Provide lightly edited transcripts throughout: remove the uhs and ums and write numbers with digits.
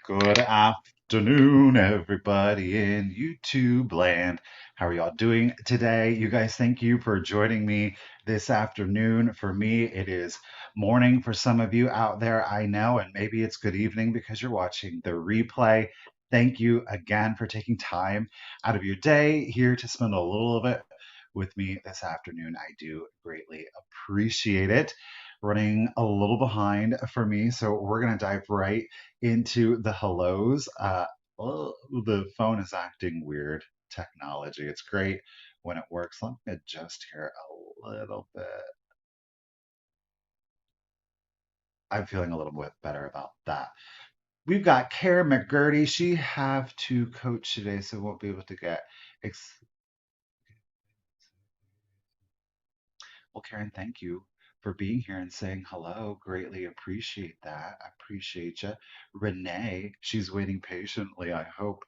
Good afternoon, everybody in YouTube land. How are y'all doing today? You guys, thank you for joining me this afternoon. For me, it is morning for some of you out there, I know, and maybe it's good evening because you're watching the replay. Thank you again for taking time out of your day here to spend a little of it with me this afternoon. I do greatly appreciate it. Running a little behind for me, so we're going to dive right into the hellos. Oh, the phone is acting weird. Technology. It's great when it works. Let me adjust here a little bit. I'm feeling a little bit better about that. We've got Karen McGurdy. She have to coach today, so won't be able to get. Ex- well, Karen, thank you for being here and saying hello. Greatly appreciate that. I appreciate you. Renee, she's waiting patiently. I hope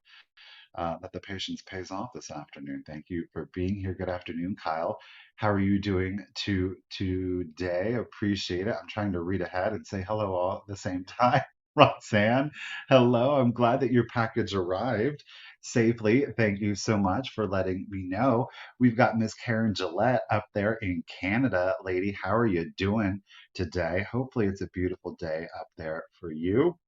that the patience pays off this afternoon. Thank you for being here. Good afternoon, Kyle. How are you doing today? Appreciate it. I'm trying to read ahead and say hello all at the same time. Roxanne, hello. I'm glad that your package arrived safely. Thank you so much for letting me know. We've got Miss Karen Gillette up there in Canada. Lady, how are you doing today? Hopefully, it's a beautiful day up there for you.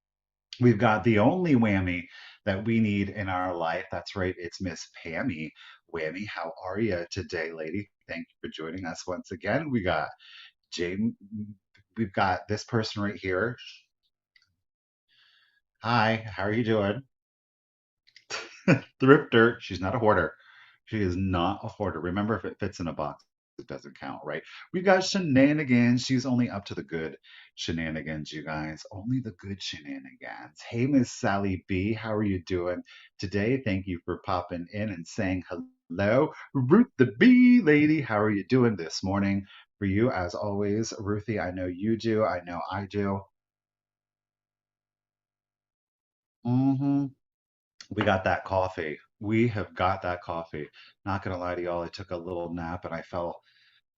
We've got the only whammy that we need in our life. That's right, it's Miss Pammy. Whammy, how are you today, lady? Thank you for joining us once again. We got James. We've got this person right here. Hi, how are you doing? Thrifter. She's not a hoarder. She is not a hoarder. Remember, if it fits in a box, it doesn't count, right? We got shenanigans. She's only up to the good shenanigans, you guys. Only the good shenanigans. Hey, Miss Sally B, how are you doing today? Thank you for popping in and saying hello. Ruth the Bee lady, how are you doing this morning? For you, as always, Ruthie, I know you do. I know I do. hmm We got that coffee. We have got that coffee. Not gonna lie to y'all, I took a little nap and I fell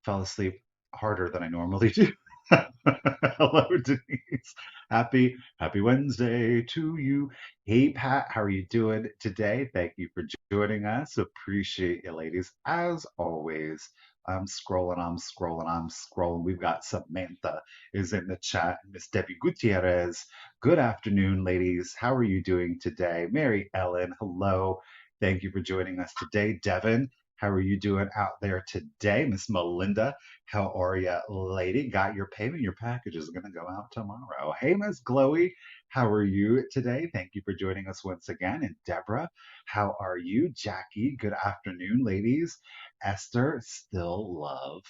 asleep harder than I normally do. Hello, Denise. Happy Wednesday to you. Hey, Pat, how are you doing today? Thank you for joining us. Appreciate you, ladies. As always, I'm scrolling. We've got Samantha is in the chat. Miss Debbie Gutierrez. Good afternoon, ladies. How are you doing today? Mary Ellen, hello. Thank you for joining us today. Devin, how are you doing out there today? Miss Melinda, how are you, lady? Got your payment? Your package is going to go out tomorrow. Hey, Miss Glowy, how are you today? Thank you for joining us once again. And Deborah, how are you? Jackie, good afternoon, ladies. Esther, still love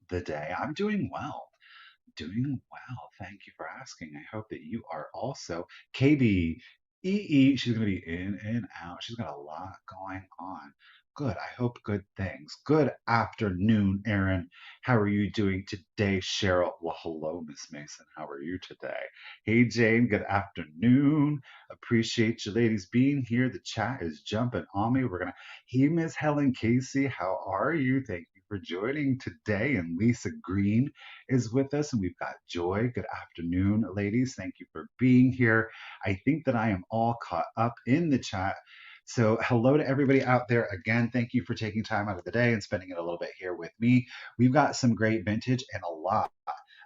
the day. I'm doing well. Doing well. Thank you for asking. I hope that you are also. KB, EE, she's going to be in and out. She's got a lot going on. Good. I hope good things. Good afternoon, Aaron. How are you doing today, Cheryl? Well, hello, Miss Mason. How are you today? Hey, Jane. Good afternoon. Appreciate you ladies being here. The chat is jumping on me. We're going to. Hey, Miss Helen Casey. How are you? Thank you for joining today. And Lisa Green is with us, and we've got Joy. Good afternoon, ladies. Thank you for being here. I think that I am all caught up in the chat. So, hello to everybody out there. Again, thank you for taking time out of the day and spending it a little bit here with me. We've got some great vintage and a lot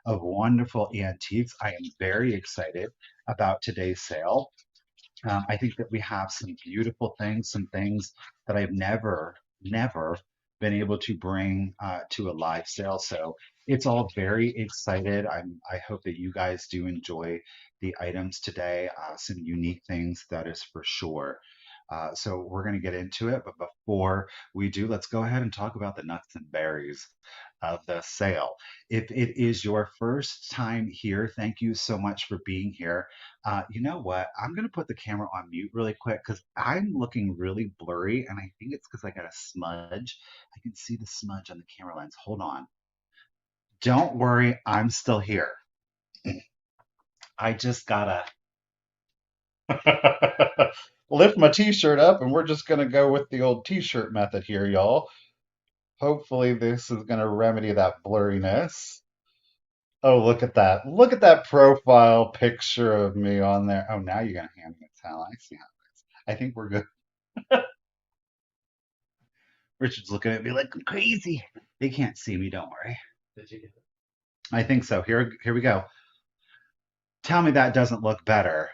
of wonderful antiques. I am very excited about today's sale. I think that we have some beautiful things, some things that I've never been able to bring to a live sale. So it's all very excited. I hope that you guys do enjoy the items today. Some unique things, that is for sure. So we're going to get into it, but before we do, let's go ahead and talk about the nuts and berries of the sale. If it is your first time here, thank you so much for being here. You know what? I'm going to put the camera on mute really quick because I'm looking really blurry, and I think it's because I got a smudge. I can see the smudge on the camera lens. Hold on. Don't worry, I'm still here. I just gotta lift my t-shirt up, and we're just gonna go with the old t-shirt method here, y'all. Hopefully, this is gonna remedy that blurriness. Oh, look at that. Look at that profile picture of me on there. Oh, now you're gonna hand me a towel. I see how it is. I think we're good. Richard's looking at me like I'm crazy. They can't see me, don't worry. Did you get it? I think so. Here we go. Tell me that doesn't look better.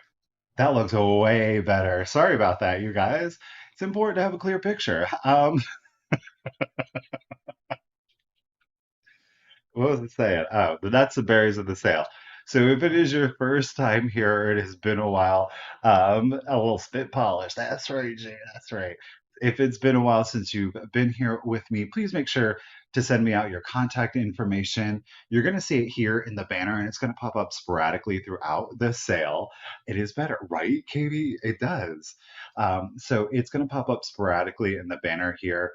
That looks way better. Sorry about that, you guys. It's important to have a clear picture. What was it saying? Oh, the nuts and berries of the sale. So if it is your first time here, or it has been a while, a little spit polish. That's right, Jay. That's right. If it's been a while since you've been here with me, please make sure to send me out your contact information. You're going to see it here in the banner, and it's going to pop up sporadically throughout the sale. It is better, right, Katie? It does. So it's going to pop up sporadically in the banner here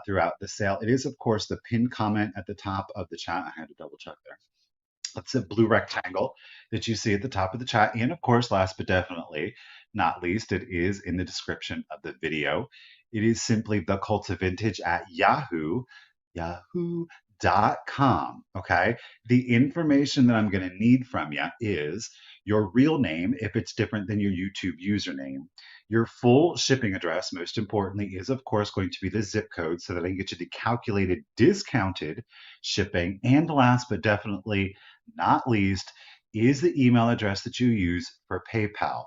throughout the sale. It is, of course, the pinned comment at the top of the chat. I had to double check there. That's a blue rectangle that you see at the top of the chat. And of course, last but definitely not least, it is in the description of the video. It is simply The.Cult.Of.Vintage at yahoo.com. Okay. The information that I'm going to need from you is your real name, if it's different than your YouTube username. Your full shipping address, most importantly, is of course going to be the zip code so that I can get you the calculated discounted shipping. And last but definitely not least, is the email address that you use for PayPal.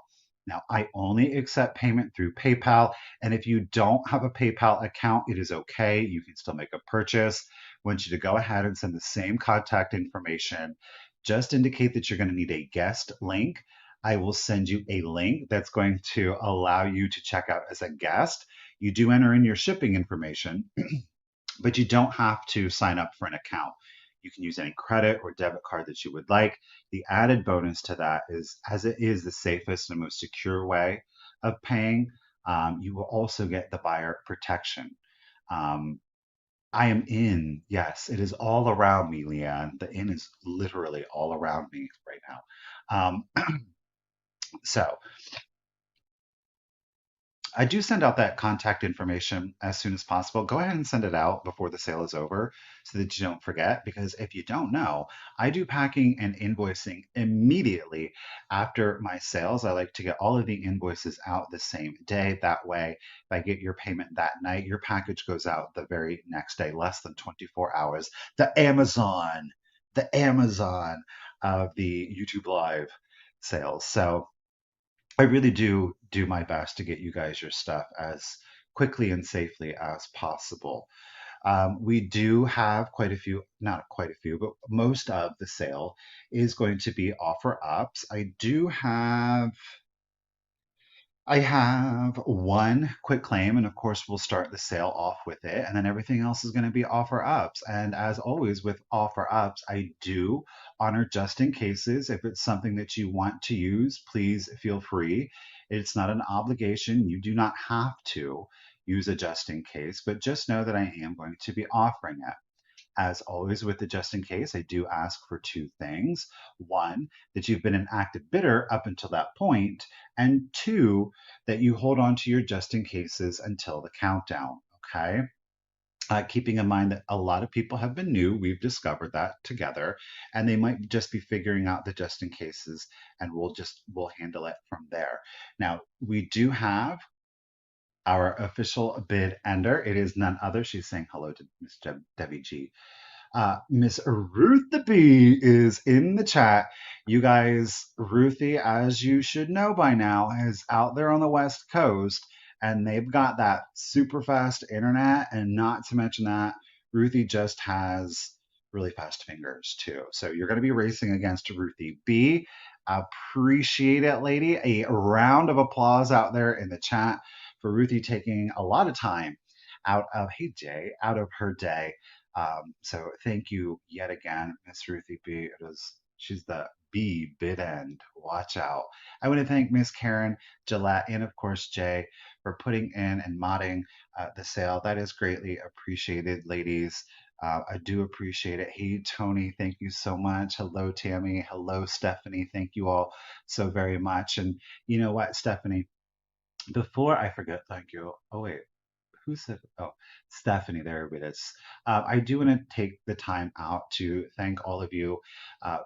Now, I only accept payment through PayPal, and if you don't have a PayPal account, it is okay. You can still make a purchase. I want you to go ahead and send the same contact information. Just indicate that you're going to need a guest link. I will send you a link that's going to allow you to check out as a guest. You do enter in your shipping information, but you don't have to sign up for an account. You can use any credit or debit card that you would like. The added bonus to that is, as it is the safest and most secure way of paying, you will also get the buyer protection. Um, I am in, yes, it is all around me, Leanne. The in is literally all around me right now. So I do send out that contact information as soon as possible. Go ahead and send it out before the sale is over so that you don't forget. Because if you don't know, I do packing and invoicing immediately after my sales. I like to get all of the invoices out the same day. That way, if I get your payment that night, your package goes out the very next day, less than 24 hours. The Amazon of the YouTube Live sales. So, I really do my best to get you guys your stuff as quickly and safely as possible. We do have quite a few, not quite a few, but most of the sale is going to be offer ups. I have one quick claim, and of course, we'll start the sale off with it, and then everything else is going to be offer ups. And as always with offer ups, I do honor just in cases. If it's something that you want to use, please feel free. It's not an obligation. You do not have to use a just in case, but just know that I am going to be offering it. As always, with the just in case, I do ask for two things. One, that you've been an active bidder up until that point, and two, that you hold on to your just in cases until the countdown. Okay. Keeping in mind that a lot of people have been new, we've discovered that together, and they might just be figuring out the just in cases, and we'll handle it from there. Now, we do have our official bid ender. It is none other. She's saying hello to Miss Debbie G. Miss Ruth the Bee is in the chat. You guys, Ruthie, as you should know by now, is out there on the West Coast and they've got that super fast internet. And not to mention that, Ruthie just has really fast fingers too. So you're going to be racing against Ruthie B. Appreciate it, lady. A round of applause out there in the chat for Ruthie taking a lot of time out of, hey Jay, out of her day. So thank you yet again, Miss Ruthie B. She's the B bid end. Watch out. I want to thank Miss Karen Gillette and of course Jay for putting in and modding the sale. That is greatly appreciated, ladies. I do appreciate it. Hey, Tony, thank you so much. Hello, Tammy. Hello, Stephanie. Thank you all so very much. And you know what, Stephanie, before I forget, thank you. Oh, wait. who said, oh, Stephanie, there it is. I do want to take the time out to thank all of you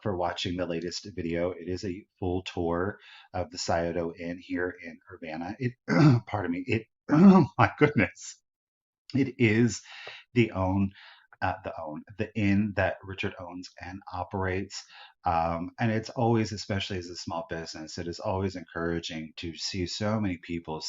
for watching the latest video. It is a full tour of the Scioto Inn here in Urbana. It, pardon me, it, oh my goodness. It is the inn that Richard owns and operates. And it's always, especially as a small business, it is always encouraging to see so many people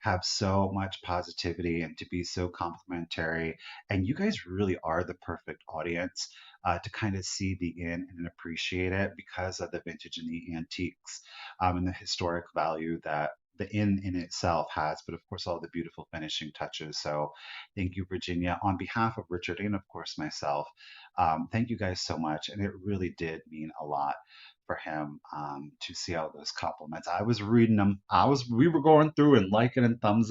have so much positivity and to be so complimentary. And you guys really are the perfect audience to kind of see the inn and appreciate it because of the vintage and the antiques and the historic value that the inn in itself has, but of course all the beautiful finishing touches. So thank you, Virginia. On behalf of Richard and, of course, myself, thank you guys so much. And it really did mean a lot for him to see all those compliments. I was reading them. We were going through and liking and thumb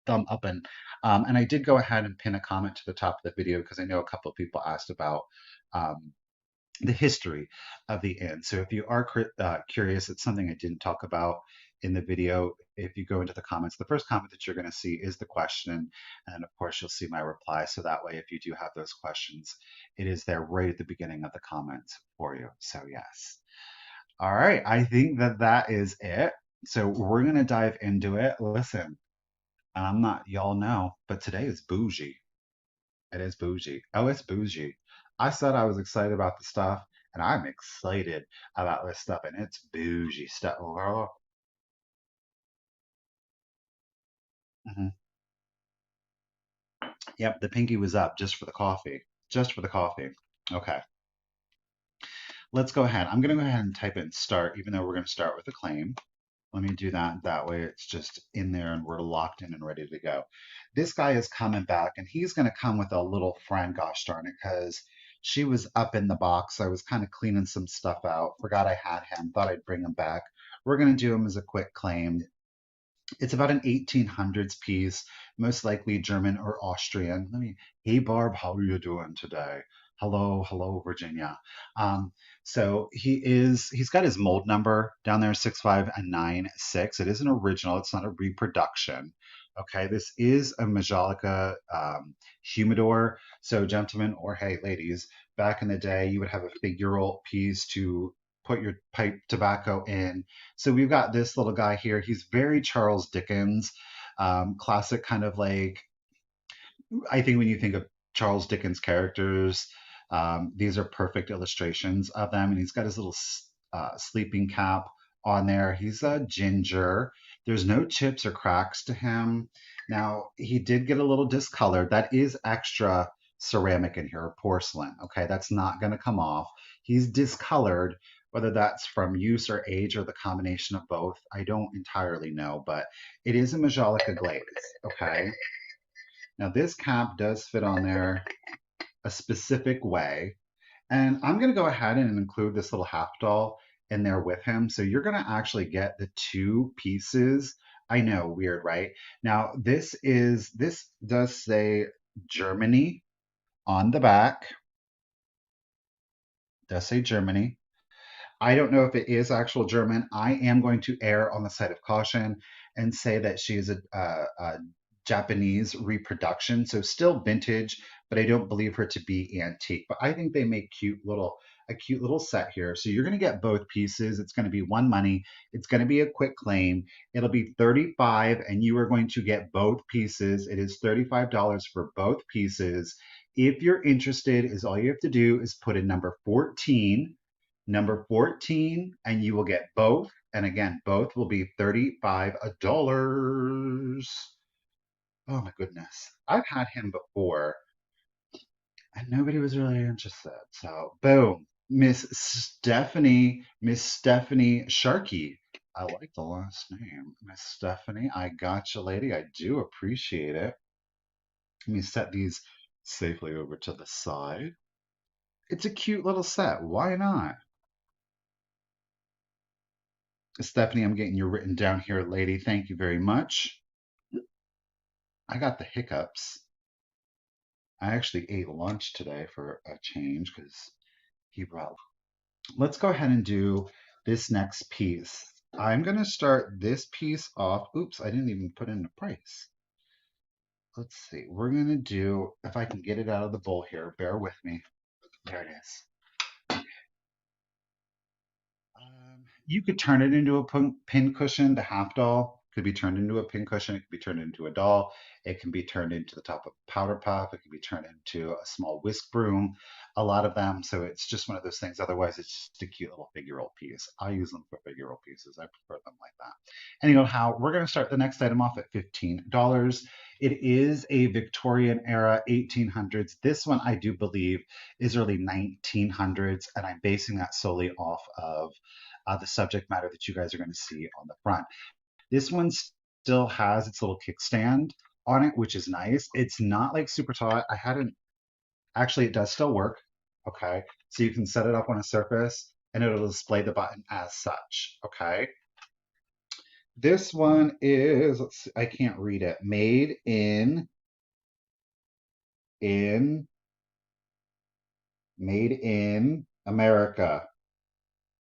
up, and I did go ahead and pin a comment to the top of the video because I know a couple of people asked about um, the history of the inn. So if you are curious, it's something I didn't talk about in the video. If you go into the comments, the first comment that you're going to see is the question. And of course, you'll see my reply. So that way, if you do have those questions, it is there right at the beginning of the comments for you. So yes. All right. I think that that is it. So we're going to dive into it. Listen, I'm not, y'all know, but today is bougie. It is bougie. Oh, it's bougie. I said I was excited about the stuff, and I'm excited about this stuff, and it's bougie stuff, girl. Hmm. Yep, the pinky was up just for the coffee. Just for the coffee. Okay, let's go ahead. I'm going to go ahead and type in start, even though we're going to start with a claim. Let me do that. That way it's just in there and we're locked in and ready to go. This guy is coming back and he's going to come with a little friend, gosh darn it, because she was up in the box. I was kind of cleaning some stuff out. Forgot I had him. Thought I'd bring him back. We're going to do him as a quick claim. It's about an 1800s piece, most likely German or Austrian. Hey Barb, how are you doing today? Hello, hello, Virginia. So he's got his mold number down there, 65996. It is an original, it's not a reproduction. Okay, this is a Majolica humidor. So, gentlemen, or hey, ladies, back in the day, you would have a figural piece to put your pipe tobacco in. So we've got this little guy here. He's very Charles Dickens, classic kind of like, I think when you think of Charles Dickens characters, these are perfect illustrations of them. And he's got his little sleeping cap on there. He's a ginger. There's no chips or cracks to him. Now, he did get a little discolored. That is extra ceramic in here, porcelain. Okay, that's not going to come off. He's discolored, whether that's from use or age or the combination of both. I don't entirely know, but it is a Majolica glaze. Okay. Now this cap does fit on there a specific way. And I'm going to go ahead and include this little half doll in there with him. So you're going to actually get the two pieces. I know, weird, right? Now this does say Germany on the back. Does say Germany. I don't know if it is actual German. I am going to err on the side of caution and say that she is a Japanese reproduction, so still vintage, but I don't believe her to be antique. But I think they make a cute little set here. So you're going to get both pieces. It's going to be one money. It's going to be a quick claim. It'll be 35, and you are going to get both pieces. It is $35 for both pieces. If you're interested, is all you have to do is put in number 14, and you will get both. And again, both will be $35. Oh my goodness. I've had him before and nobody was really interested. So boom. Miss Stephanie Sharkey. I like the last name. Miss Stephanie. I gotcha, lady. I do appreciate it. Let me set these safely over to the side. It's a cute little set. Why not? Stephanie, I'm getting you written down here, lady. Thank you very much. I got the hiccups. I actually ate lunch today for a change because he brought. Let's go ahead and do this next piece. I'm going to start this piece off. Oops, I didn't even put in the price. let's see. We're gonna do, if I can get it out of the bowl here, bear with me. There it is. You could turn it into a pin cushion. The half doll could be turned into a pin cushion. It could be turned into a doll. It can be turned into the top of a powder puff. It can be turned into a small whisk broom. A lot of them. So it's just one of those things. Otherwise, it's just a cute little figural piece. I use them for figural pieces. I prefer them like that. Anyhow, we're going to start the next item off at $15. It is a Victorian era 1800s. This one, I do believe, is early 1900s, and I'm basing that solely off of the subject matter that you guys are going to see on the front. This one still has its little kickstand on it, which is nice. It's not like super taut. I hadn't actually, it does still work. Okay. So you can set it up on a surface and it'll display the button as such. Okay. This one is, let's see, I can't read it. Made in, made in America,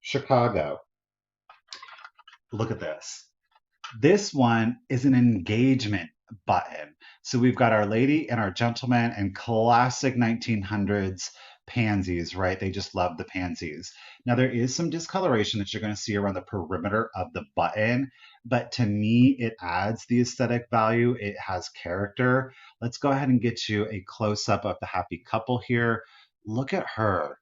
Chicago. Look at this. This one is an engagement button. So we've got our lady and our gentleman and classic 1900s pansies, right? They just love the pansies. Now there is some discoloration that you're going to see around the perimeter of the button, but to me, it adds the aesthetic value. It has character. Let's go ahead and get you a close up of the happy couple here. Look at her.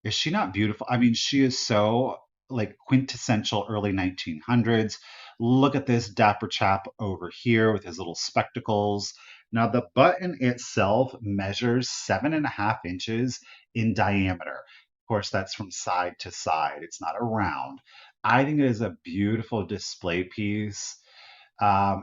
Is she not beautiful? I mean, she is so like quintessential early 1900s. Look at this dapper chap over here with his little spectacles. Now, the button itself measures 7.5 inches in diameter. Of course, that's from side to side. It's not a round. I think it is a beautiful display piece.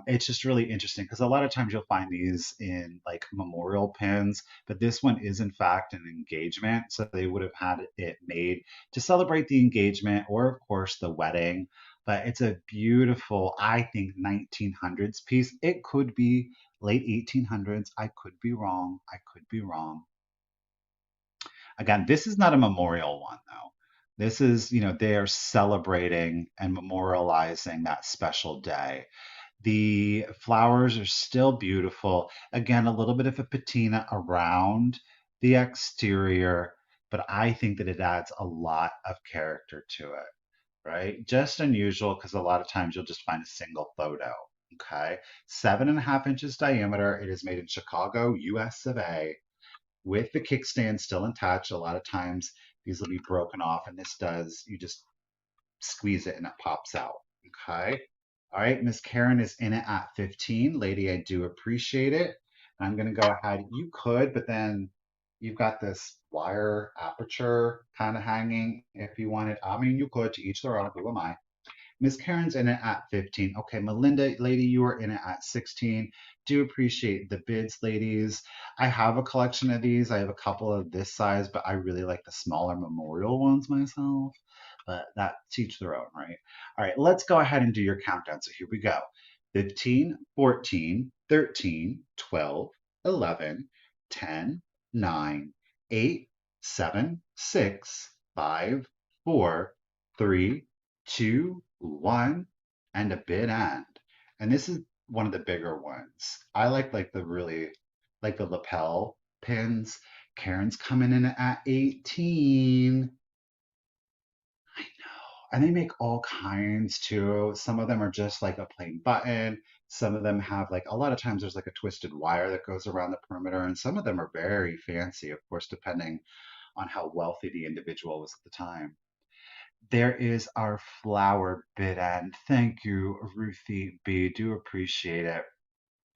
It's just really interesting because a lot of times you'll find these in like memorial pins, but this one is in fact an engagement. So they would have had it made to celebrate the engagement or, of course, the wedding. But it's a beautiful, I think, 1900s piece. It could be late 1800s. I could be wrong. I could be wrong. Again, this is not a memorial one, though. This is, they are celebrating and memorializing that special day. The flowers are still beautiful. Again, a little bit of a patina around the exterior, but I think that it adds a lot of character to it, right? Just unusual because a lot of times you'll just find a single photo. Okay. 7.5 inches diameter. It is made in Chicago, US of A, with the kickstand still attached. A lot of times these will be broken off, and this does, you just squeeze it and it pops out. Okay. All right. Miss Karen is in it at 15. Lady, I do appreciate it. I'm going to go ahead. You could, but then you've got this wire aperture kind of hanging if you wanted. I mean, you could, to each their own. Who am I? Miss Karen's in it at 15. Okay, Melinda, lady, you are in it at 16. Do appreciate the bids, ladies. I have a collection of these. I have a couple of this size, but I really like the smaller memorial ones myself. But that teach their own, right? All right, let's go ahead and do your countdown. So here we go. 15, 14, 13, 12, 11, 10, 9, 8, 7, 6, 5, 4, 3, 2, 1, and a bid end. And this is one of the bigger ones. I like the really like the lapel pins. Karen's coming in at 18. I know. And they make all kinds too. Some of them are just like a plain button. Some of them have like a lot of times there's like a twisted wire that goes around the perimeter, and some of them are very fancy, of course, depending on how wealthy the individual was at the time. There is our flower bid end. Thank you, Ruthie B. Do appreciate it.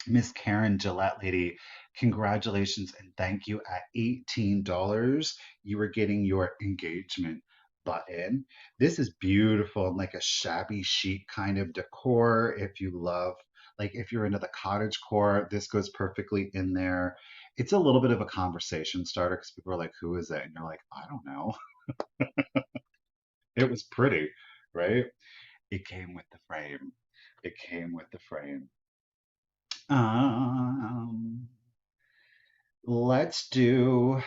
Miss Karen Gillette lady, congratulations and thank you at $18. You are getting your engagement button. This is beautiful and like a shabby chic kind of decor. If you love, like if you're into the cottage core, this goes perfectly in there. It's a little bit of a conversation starter because people are like, who is it? And you're like, I don't know. It was pretty, right? It came with the frame. It came with the frame. Um, let's do.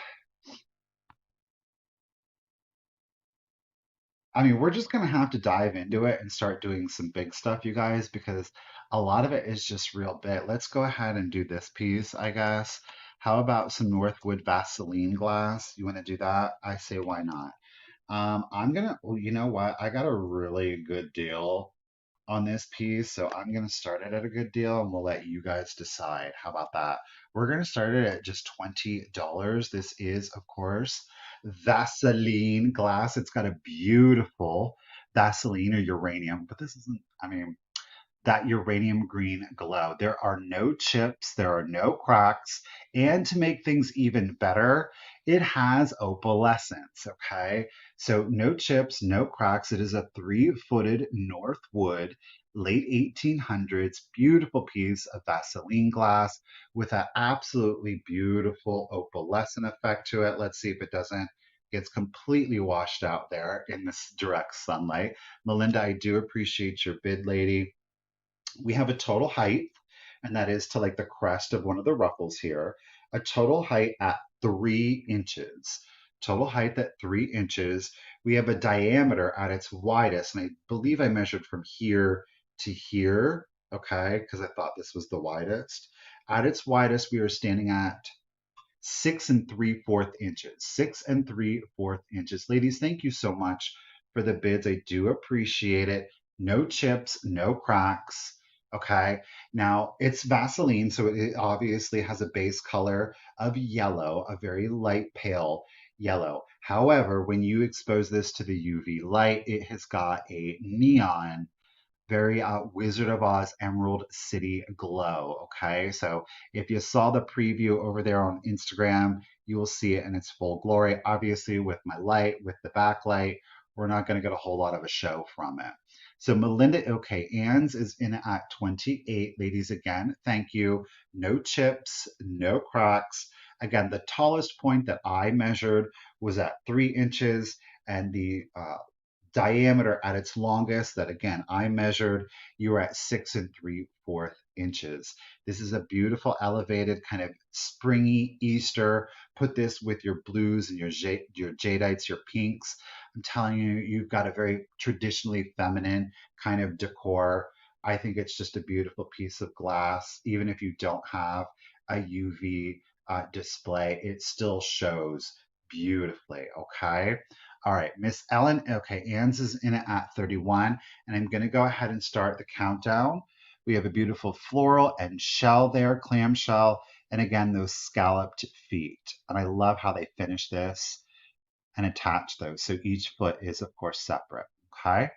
I mean, we're just gonna have to dive into it and start doing some big stuff, you guys, because a lot of it is just real big. Let's go ahead and do this piece, I guess. How about some Northwood Vaseline glass? You want to do that? I say, why not? I'm gonna, well, you know what? I got a really good deal on this piece, so I'm gonna start it at a good deal and we'll let you guys decide. How about that? We're gonna start it at just $20. This is, of course, Vaseline glass. It's got a beautiful Vaseline or uranium, but this isn't, I mean, that uranium green glow. There are no chips, there are no cracks, and to make things even better, it has opalescence, okay? So no chips, no cracks. It is a three-footed Northwood, late 1800s, beautiful piece of Vaseline glass with an absolutely beautiful opalescent effect to it. Let's see if it doesn't gets completely washed out there in this direct sunlight. Melinda, I do appreciate your bid, lady. We have a total height, and that is to like the crest of one of the ruffles here, a total height at 3 inches. Total height at 3 inches. We have a diameter at its widest, and I believe I measured from here to here, okay, because I thought this was the widest. At its widest, we are standing at 6 3/4 inches. 6 3/4 inches. Ladies, thank you so much for the bids. I do appreciate it. No chips, no cracks. Okay. Now it's Vaseline, so it obviously has a base color of yellow, a very light pale yellow. However, when you expose this to the UV light, it has got a neon very Wizard of Oz Emerald City glow. Okay, so if you saw the preview over there on Instagram, you will see it in its full glory. Obviously, with my light, with the backlight, we're not going to get a whole lot of a show from it. So Melinda, okay, Ann's is in at 28. Ladies, again, thank you. No chips, no cracks. Again, the tallest point that I measured was at 3 inches, and the diameter at its longest that again I measured, you were at 6 3/4 inches. This is a beautiful elevated kind of springy Easter. Put this with your blues and your jadites, your pinks. I'm telling you, you've got a very traditionally feminine kind of decor. I think it's just a beautiful piece of glass. Even if you don't have a UV display, it still shows beautifully. Okay. All right, Miss Ellen. Okay, Ann's is in it at 31, and I'm going to go ahead and start the countdown. We have a beautiful floral and shell there, clamshell, and again, those scalloped feet. And I love how they finish this and attach those. So each foot is, of course, separate. Okay.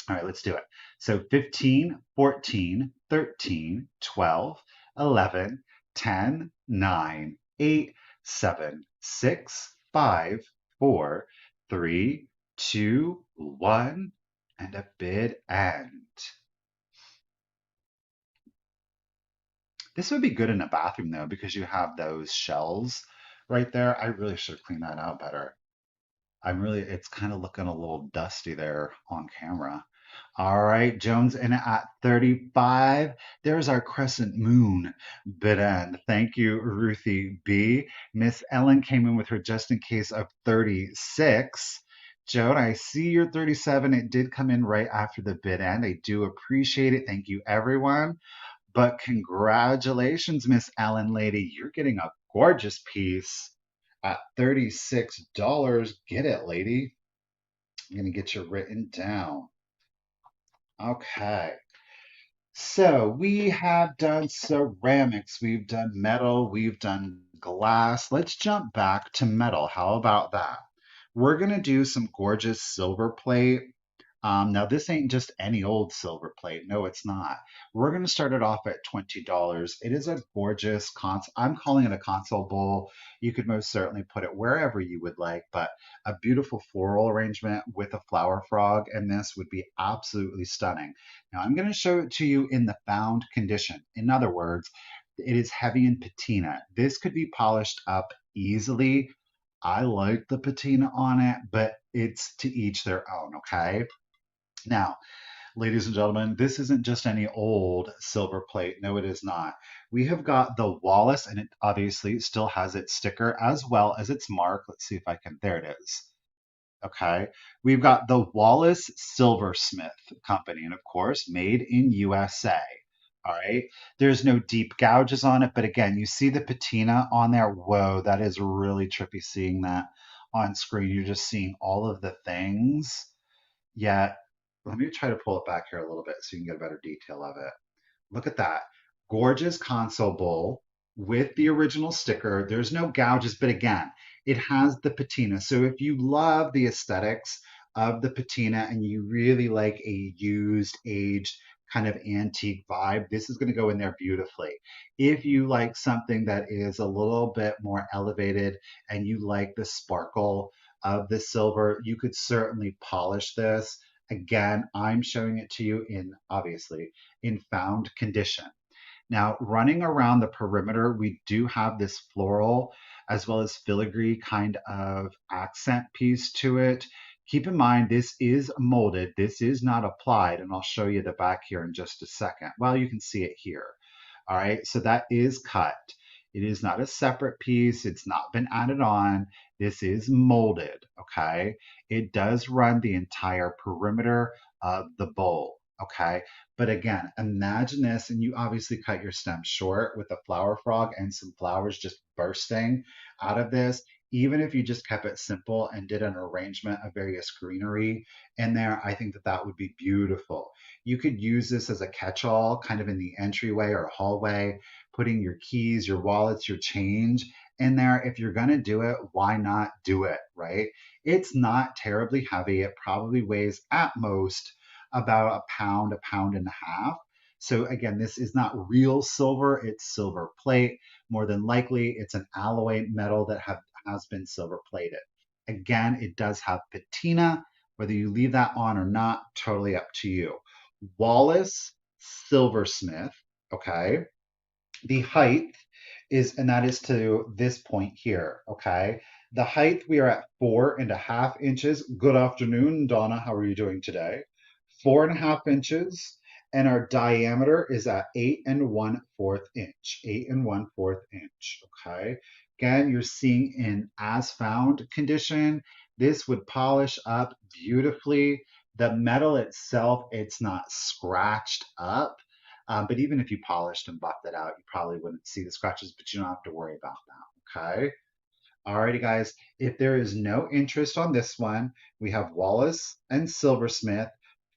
All right, let's do it. So 15, 14, 13, 12, 11, 10, 9, 8, 7, 6, 5, 4, 3, 2, 1, and a bid end. This would be good in a bathroom though, because you have those shells right there. I really should clean that out better. It's kind of looking a little dusty there on camera. All right, Jones in at 35. There's our crescent moon bid end. Thank you, Ruthie B. Miss Ellen came in with her just in case of 36. Joan, I see your 37. It did come in right after the bid end. I do appreciate it. Thank you, everyone. But congratulations, Miss Ellen lady. You're getting a gorgeous piece at $36. Get it, lady. I'm going to get you written down. Okay. So we have done ceramics, we've done metal, we've done glass. Let's jump back to metal. How about that? We're going to do some gorgeous silver plate. Now, this ain't just any old silver plate. No, it's not. We're going to start it off at $20. It is a gorgeous console. I'm calling it a console bowl. You could most certainly put it wherever you would like, but a beautiful floral arrangement with a flower frog, and this would be absolutely stunning. Now, I'm going to show it to you in the found condition. In other words, it is heavy in patina. This could be polished up easily. I like the patina on it, but it's to each their own, okay? Now, ladies and gentlemen, this isn't just any old silver plate. No, it is not. We have got the Wallace, and it obviously still has its sticker as well as its mark. Let's see if I can, there it is. Okay. We've got the Wallace Silversmith Company, and of course, made in USA. All right. There's no deep gouges on it, but again, you see the patina on there. Whoa, that is really trippy seeing that on screen. You're just seeing all of the things. Yet, let me try to pull it back here a little bit so you can get a better detail of it. Look at that. Gorgeous console bowl with the original sticker. There's no gouges, but again, it has the patina. So if you love the aesthetics of the patina and you really like a used, aged, kind of antique vibe, this is going to go in there beautifully. If you like something that is a little bit more elevated and you like the sparkle of the silver, you could certainly polish this. Again, I'm showing it to you in obviously in found condition. Now, running around the perimeter, we do have this floral as well as filigree kind of accent piece to it. Keep in mind, this is molded. This is not applied, and I'll show you the back here in just a second. Well, you can see it here. All right, so that is cut. It is not a separate piece. It's not been added on. This is molded, okay? It does run the entire perimeter of the bowl, okay? But again, imagine this, and you obviously cut your stem short with a flower frog and some flowers just bursting out of this. Even if you just kept it simple and did an arrangement of various greenery in there, I think that that would be beautiful. You could use this as a catch-all kind of in the entryway or hallway, putting your keys, your wallets, your change in there. If you're going to do it, why not do it, right? It's not terribly heavy. It probably weighs at most about a pound and a half. So again, this is not real silver, it's silver plate. More than likely, it's an alloy metal that has been silver plated. Again, it does have patina. Whether you leave that on or not, totally up to you. Wallace Silversmith, okay? The height is, and that is to this point here, okay? The height, we are at 4.5 inches. Good afternoon, Donna. How are you doing today? 4.5 inches. And our diameter is at 8 1/4 inch. 8 1/4 inch, okay? Again, you're seeing in as found condition. This would polish up beautifully. The metal itself, it's not scratched up. But even if you polished and buffed it out, you probably wouldn't see the scratches, but you don't have to worry about that. Okay. Alrighty, guys. If there is no interest on this one, we have Wallace and Silversmith,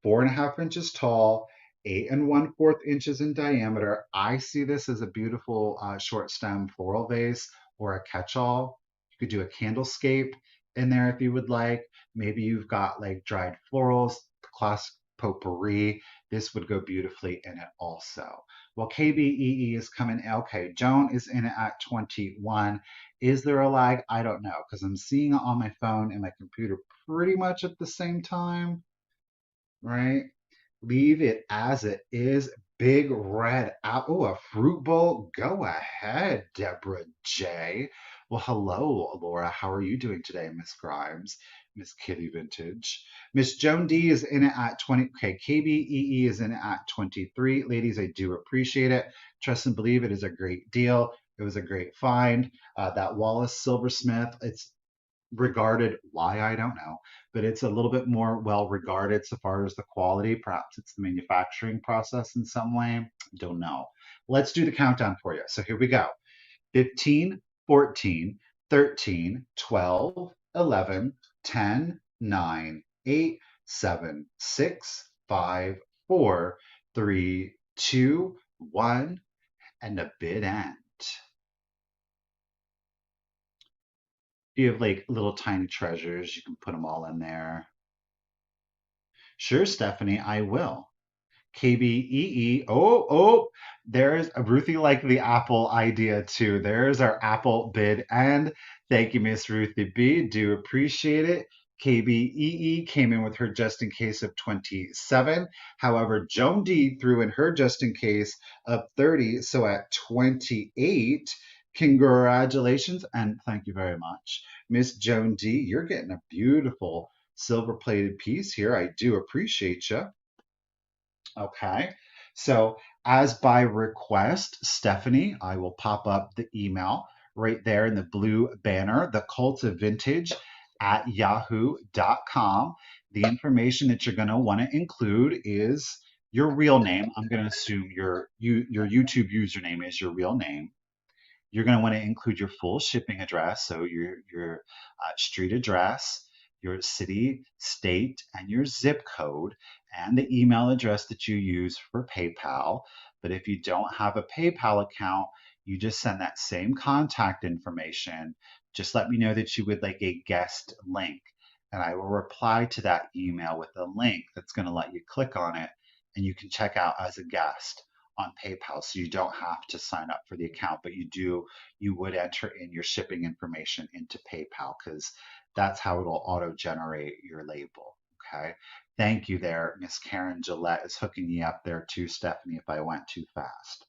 4.5 inches tall, 8 1/4 inches in diameter. I see this as a beautiful short stem floral vase or a catch-all. You could do a candlescape in there if you would like. Maybe you've got like dried florals, classic potpourri. This would go beautifully in it also. Well, KBEE is coming. Okay, Joan is in it at 21. Is there a lag? I don't know because I'm seeing it on my phone and my computer pretty much at the same time, right? Leave it as it is. Big red apple. Oh, a fruit bowl. Go ahead, Deborah J. Well, hello, Laura. How are you doing today, Miss Grimes? Miss Kitty Vintage. Miss Joan D is in it at 20. Okay, KBEE is in it at 23. Ladies, I do appreciate it. Trust and believe it is a great deal. It was a great find. That Wallace Silversmith, it's regarded, why I don't know, but it's a little bit more well regarded so far as the quality. Perhaps it's the manufacturing process in some way. Don't know. Let's do the countdown for you. So here we go. 15, 14, 13, 12, 11, 10, 9, 8, 7, 6, 5, 4, 3, 2, 1, and a bid end. If you have like little tiny treasures, you can put them all in there. Sure, Stephanie, I will. KBEE. There's Ruthie like the Apple idea too. There's our Apple bid. And thank you, Miss Ruthie B. Do appreciate it. KBEE came in with her just in case of 27. However, Joan D threw in her just in case of 30. So at 28, congratulations and thank you very much. Miss Joan D, you're getting a beautiful silver plated piece here. I do appreciate you. Okay. So, as by request, Stephanie, I will pop up the email right there in the blue banner, The Cult of Vintage. at yahoo.com. The information that you're going to want to include is your real name. I'm going to assume your YouTube username is your real name. You're going to want to include your full shipping address, so your street address, your city, state, and your zip code, and the email address that you use for PayPal. But if you don't have a PayPal account, you just send that same contact information. Just let me know that you would like a guest link, and I will reply to that email with a link that's going to let you click on it, and you can check out as a guest on PayPal. So you don't have to sign up for the account, but you would enter in your shipping information into PayPal because that's how it'll auto generate your label. Okay. Thank you there. Miss Karen Gillette is hooking me up there too, Stephanie, if I went too fast.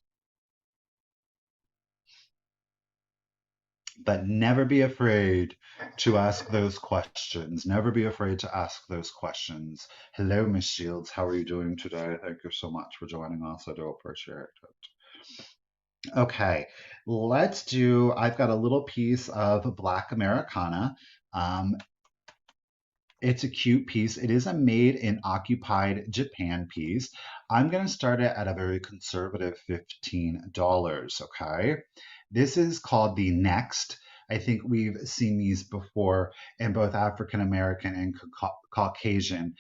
But never be afraid to ask those questions. Never be afraid to ask those questions. Hello, Miss Shields. How are you doing today? Thank you so much for joining us. I do appreciate it. Okay, I've got a little piece of Black Americana. Um, it's a cute piece. It is a made in occupied Japan piece. I'm going to start it at a very conservative $15, okay? This is called the Next. I think we've seen these before in both African American and Caucasian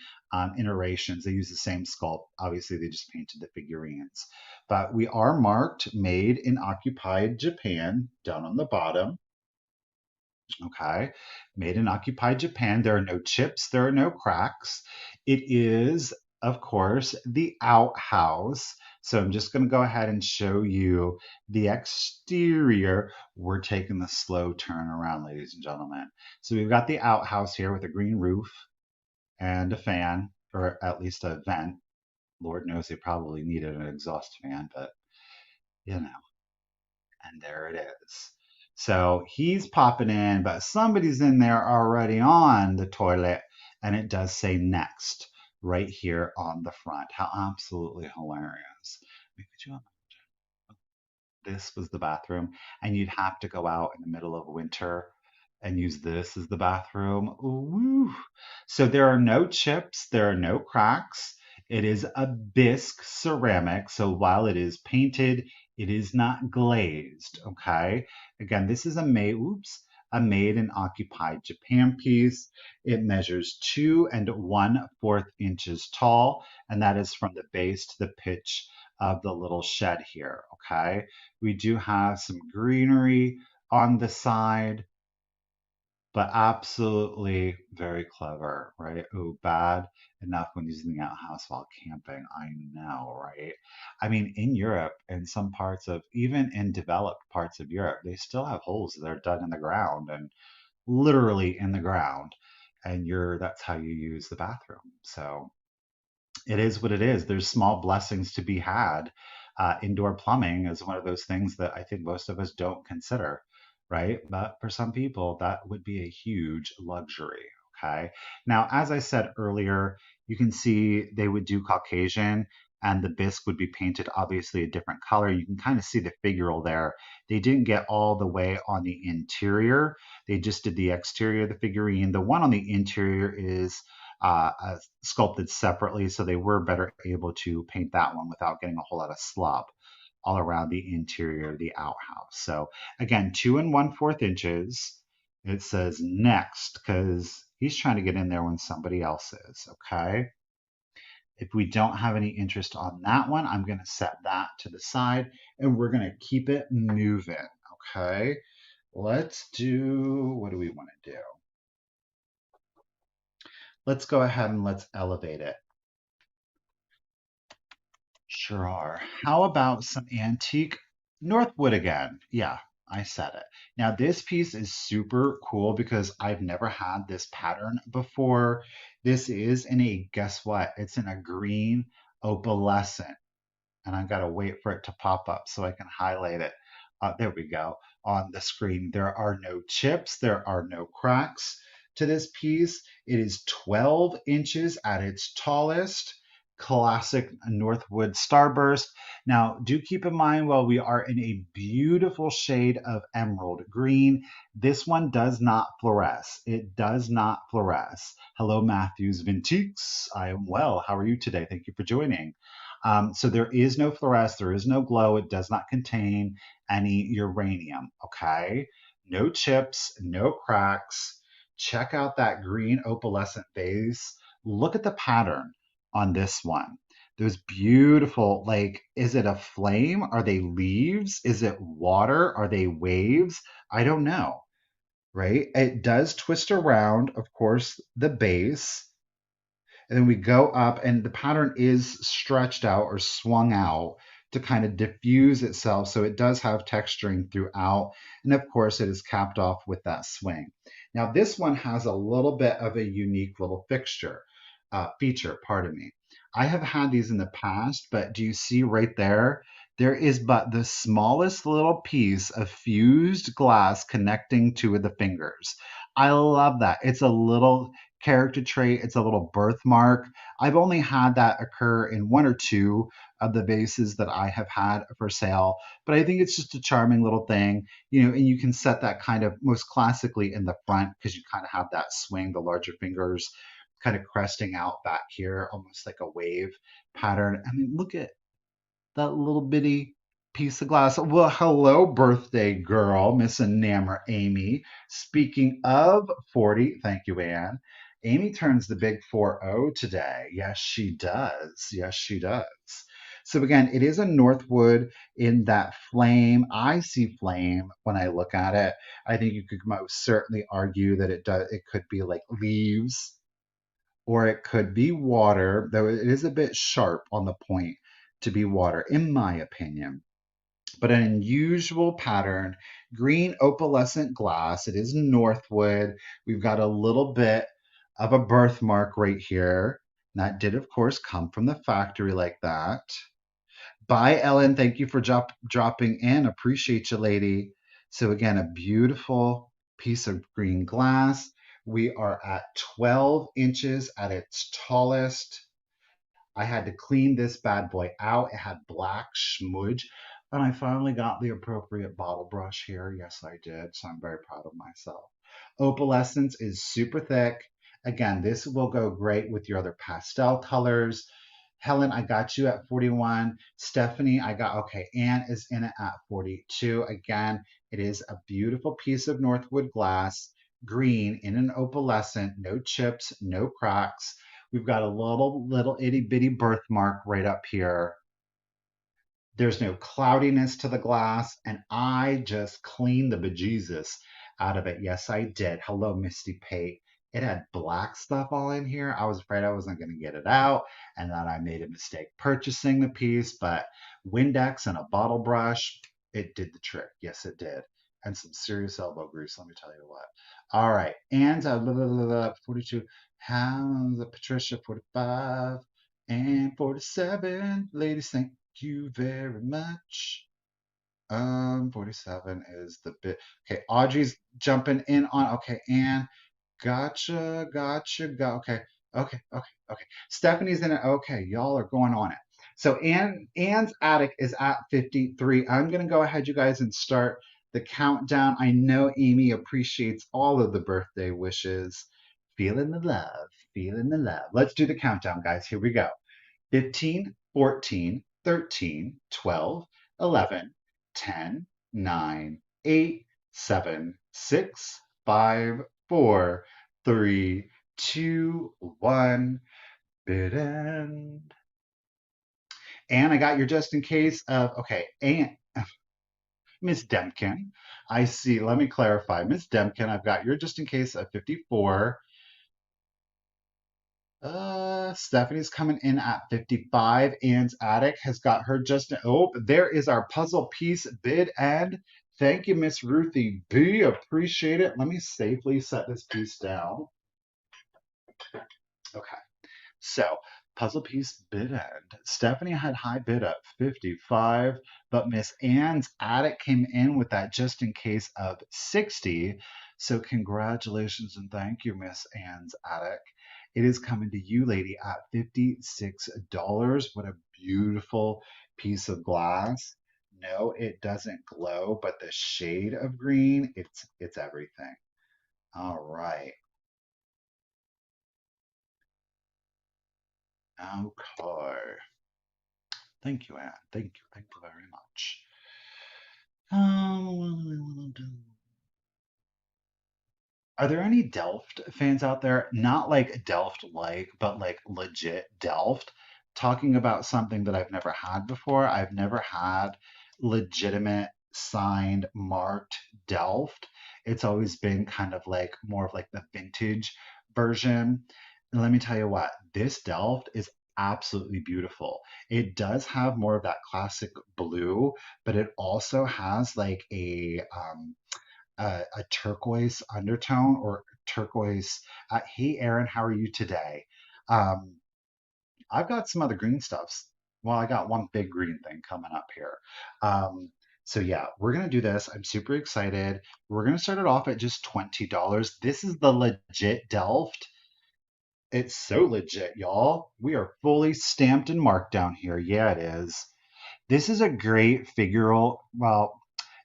iterations. They use the same sculpt. Obviously, they just painted the figurines. But we are marked made in occupied Japan down on the bottom. Okay, made in occupied Japan. There are no chips, there are no cracks. It is, of course, the outhouse. So I'm just going to go ahead and show you the exterior. We're taking the slow turn around, ladies and gentlemen. So we've got the outhouse here with a green roof and a fan, or at least a vent. Lord knows they probably needed an exhaust fan, but you know, and there it is. So he's popping in, but somebody's in there already on the toilet, and it does say next right here on the front. How absolutely hilarious. Could you this was the bathroom, and you'd have to go out in the middle of winter and use this as the bathroom. Ooh. So there are no chips, there are no cracks. It is a bisque ceramic, so while it is painted, it is not glazed. Okay. Again, this is a made and occupied Japan piece. It measures 2 1/4 inches tall, and that is from the base to the pitch of the little shed here. Okay. We do have some greenery on the side, but absolutely very clever, right? Oh, bad enough when using the outhouse while camping. I know, right? I mean, in Europe, in some parts of, even in developed parts of Europe, they still have holes that are dug in the ground and literally in the ground. And that's how you use the bathroom. So it is what it is. There's small blessings to be had. Indoor plumbing is one of those things that I think most of us don't consider, right? But for some people, that would be a huge luxury. Okay. Now, as I said earlier, you can see they would do Caucasian and the bisque would be painted obviously a different color. You can kind of see the figural there. They didn't get all the way on the interior. They just did the exterior of the figurine. The one on the interior is sculpted separately, so they were better able to paint that one without getting a whole lot of slop all around the interior of the outhouse. So again, 2 1/4 inches. It says next because he's trying to get in there when somebody else is. Okay. If we don't have any interest on that one, I'm going to set that to the side and we're going to keep it moving. Okay. Let's do, what do we want to do? Let's go ahead and let's elevate it. Sure are. How about some antique Northwood again? Yeah, I said it. Now, this piece is super cool because I've never had this pattern before. This is in a, guess what? It's in a green opalescent. And I've got to wait for it to pop up so I can highlight it. There we go on the screen. There are no chips. There are no cracks to this piece. It is 12 inches at its tallest, classic Northwood Starburst. Now, do keep in mind, while we are in a beautiful shade of emerald green, this one does not fluoresce. It does not fluoresce. Hello, Matthews Vintiques. I am well. How are you today? Thank you for joining. So there is no fluoresce, there is no glow. It does not contain any uranium. Okay, no chips, no cracks. Check out that green opalescent vase. Look at the pattern on this one. Those beautiful, like, is it a flame? Are they leaves? Is it water? Are they waves? I don't know, right? It does twist around, of course, the base. And then we go up, and the pattern is stretched out or swung out to kind of diffuse itself. So it does have texturing throughout. And of course, it is capped off with that swing. Now, this one has a little bit of a unique little feature, pardon me. I have had these in the past, but do you see right there? There is but the smallest little piece of fused glass connecting to the fingers. I love that. It's a little character trait. It's a little birthmark. I've only had that occur in one or two of the vases that I have had for sale, but I think it's just a charming little thing, and you can set that kind of most classically in the front because you kind of have that swing, the larger fingers kind of cresting out back here, almost like a wave pattern. I mean, look at that little bitty piece of glass. Well, hello, birthday girl, Miss Enamor Amy. Speaking of 40, thank you, Anne. Amy turns the big 4-0 today. Yes, she does. Yes, she does. So again, it is a Northwood in that flame. I see flame when I look at it. I think you could most certainly argue that it could be like leaves, or it could be water, though it is a bit sharp on the point to be water, in my opinion. But an unusual pattern, green opalescent glass. It is Northwood. We've got a little bit of a birthmark right here. That did, of course, come from the factory like that. Bye, Ellen. Thank you for dropping in. Appreciate you, lady. So, again, a beautiful piece of green glass. We are at 12 inches at its tallest. I had to clean this bad boy out. It had black smudge, and I finally got the appropriate bottle brush here. Yes, I did. So I'm very proud of myself. Opalescence is super thick. Again, this will go great with your other pastel colors. Helen, I got you at 41. Stephanie, okay, Anne is in it at 42. Again, it is a beautiful piece of Northwood glass, green in an opalescent, no chips, no cracks. We've got a little itty bitty birthmark right up here. There's no cloudiness to the glass, and I just cleaned the bejesus out of it. Yes, I did. Hello, Misty Pate. It had black stuff all in here. I was afraid I wasn't going to get it out, and that I made a mistake purchasing the piece, but Windex and a bottle brush, it did the trick. Yes, it did. And some serious elbow grease, let me tell you what. All right, and 42. How's Patricia 45 and 47? Ladies, thank you very much. 47 is the bit. Okay, Audrey's jumping in on. Okay, Anne, gotcha. Okay. Stephanie's in it. Okay, y'all are going on it. So Anne's attic is at 53. I'm gonna go ahead, you guys, and start the countdown. I know Amy appreciates all of the birthday wishes. Feeling the love, feeling the love. Let's do the countdown, guys. Here we go. 15, 14, 13, 12, 11, 10, 9, 8, 7, 6, 5, 4, 3, 2, 1. Bid end. And I got your just in case of, okay, and Miss Demkin. I see, let me clarify. Miss Demkin, I've got your just in case of 54. Stephanie's coming in at 55. Anne's attic has got her just. Oh, there is our puzzle piece bid end. Thank you, Miss Ruthie B. Appreciate it. Let me safely set this piece down. Okay, so puzzle piece bid end. Stephanie had high bid at 55, but Miss Anne's attic came in with that just in case of 60. So congratulations and thank you, Miss Anne's attic. It is coming to you, lady, at $56. What a beautiful piece of glass. No, it doesn't glow, but the shade of green, it's everything. All right. Okay. Thank you, Anne. Thank you. Thank you very much. Um, Are there any Delft fans out there? Not like Delft like, but like legit Delft, talking about something that I've never had before. I've never had legitimate signed marked Delft. It's always been kind of like more of like the vintage version. And let me tell you what, this Delft is absolutely beautiful. It does have more of that classic blue, but it also has like a turquoise undertone or turquoise. Hey, Aaron, how are you today? Um, I've got some other green stuffs. Well, I got one big green thing coming up here. Um, so yeah, we're gonna do this. I'm super excited. We're gonna start it off at just $20. This is the legit Delft. It's so legit, y'all. We are fully stamped and marked down here. Yeah, it is. This is a great figural. Well,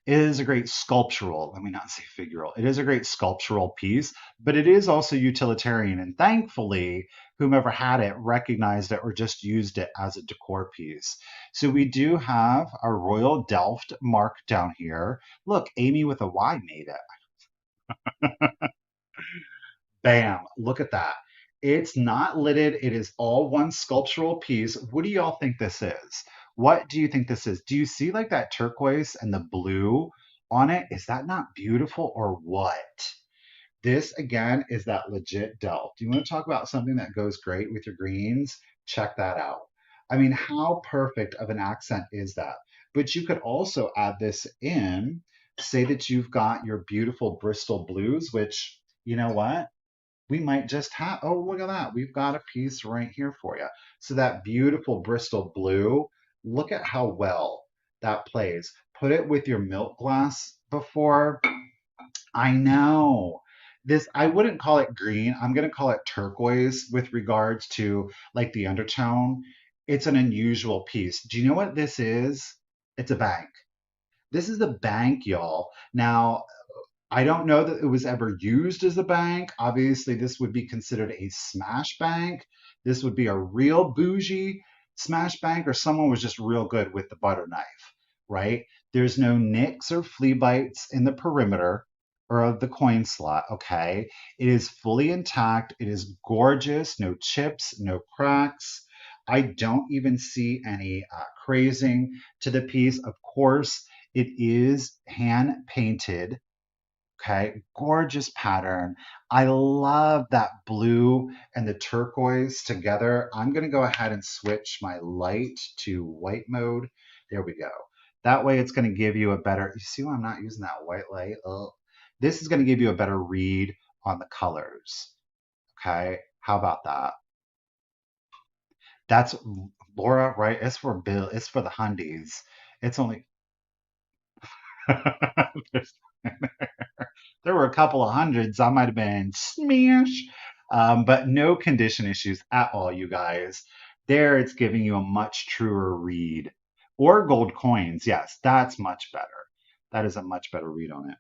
it is a great sculptural, let me not say figural. It is a great sculptural piece, but it is also utilitarian. And thankfully, whomever had it recognized it or just used it as a decor piece. So we do have our Royal Delft mark down here. Look, Amy with a Y made it. Bam, look at that. It's not lidded, it is all one sculptural piece. What do y'all think this is? What do you think this is? Do you see like that turquoise and the blue on it? Is that not beautiful or what? This again is that legit Delft. Do you want to talk about something that goes great with your greens? Check that out. I mean, how perfect of an accent is that? But you could also add this in, say that you've got your beautiful Bristol blues, which, you know what? We might just have, oh, look at that. We've got a piece right here for you. So that beautiful Bristol blue, look at how well that plays. Put it with your milk glass before. I know. This, I wouldn't call it green. I'm going to call it turquoise with regards to like the undertone. It's an unusual piece. Do you know what this is? It's a bank. This is the bank, y'all. Now, I don't know that it was ever used as a bank. Obviously, this would be considered a smash bank. This would be a real bougie smash bank, or someone was just real good with the butter knife, right? There's no nicks or flea bites in the perimeter or of the coin slot, okay? It is fully intact. It is gorgeous. No chips, no cracks. I don't even see any crazing to the piece. Of course, it is hand painted. Okay, gorgeous pattern. I love that blue and the turquoise together. I'm going to go ahead and switch my light to white mode. There we go. That way it's going to give you a better, you see why I'm not using that white light? Ugh. This is going to give you a better read on the colors. Okay, how about that? That's Laura, right? It's for Bill, it's for the hundies. It's only there were a couple of hundreds. I might have been smash, but no condition issues at all, you guys. There, it's giving you a much truer read. Or gold coins. Yes, that's much better. That is a much better read on it.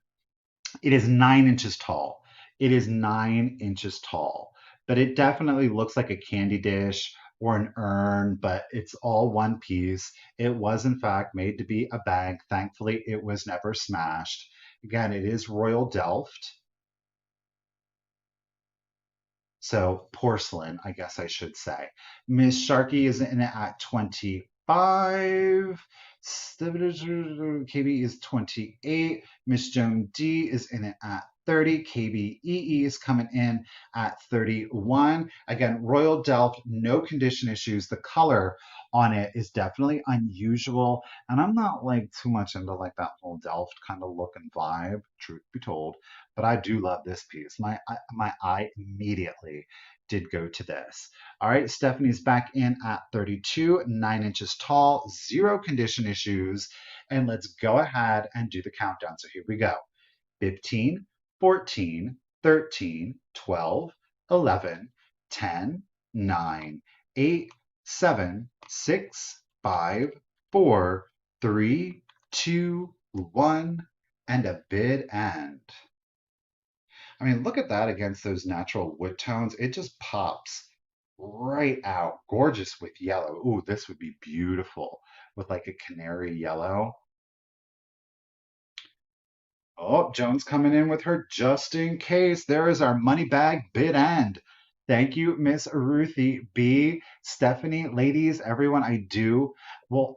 It is 9 inches tall. It is 9 inches tall, but it definitely looks like a candy dish or an urn, but it's all one piece. It was, in fact, made to be a bank. Thankfully, it was never smashed. Again, it is Royal Delft. So porcelain, I guess I should say. Miss Sharkey is in it at 25. KB is 28. Miss Joan D is in it at 30. KBEE is coming in at 31. Again, Royal Delft, no condition issues. The color on it is definitely unusual. And I'm not like too much into like that whole Delft kind of look and vibe, truth be told, but I do love this piece. My eye immediately did go to this. All right, Stephanie's back in at 32, 9 inches tall, zero condition issues. And let's go ahead and do the countdown. So here we go. 15, 14, 13, 12, 11, 10, 9, 8, 7, 6, 5, 4, 3, 2, 1, and a bid end. I mean, look at that against those natural wood tones. It just pops right out. Gorgeous with yellow. Ooh, this would be beautiful with like a canary yellow. Oh, Joan's coming in with her just in case. There is our money bag bid end. Thank you, Miss Ruthie B. Stephanie, ladies, everyone. I do. Well,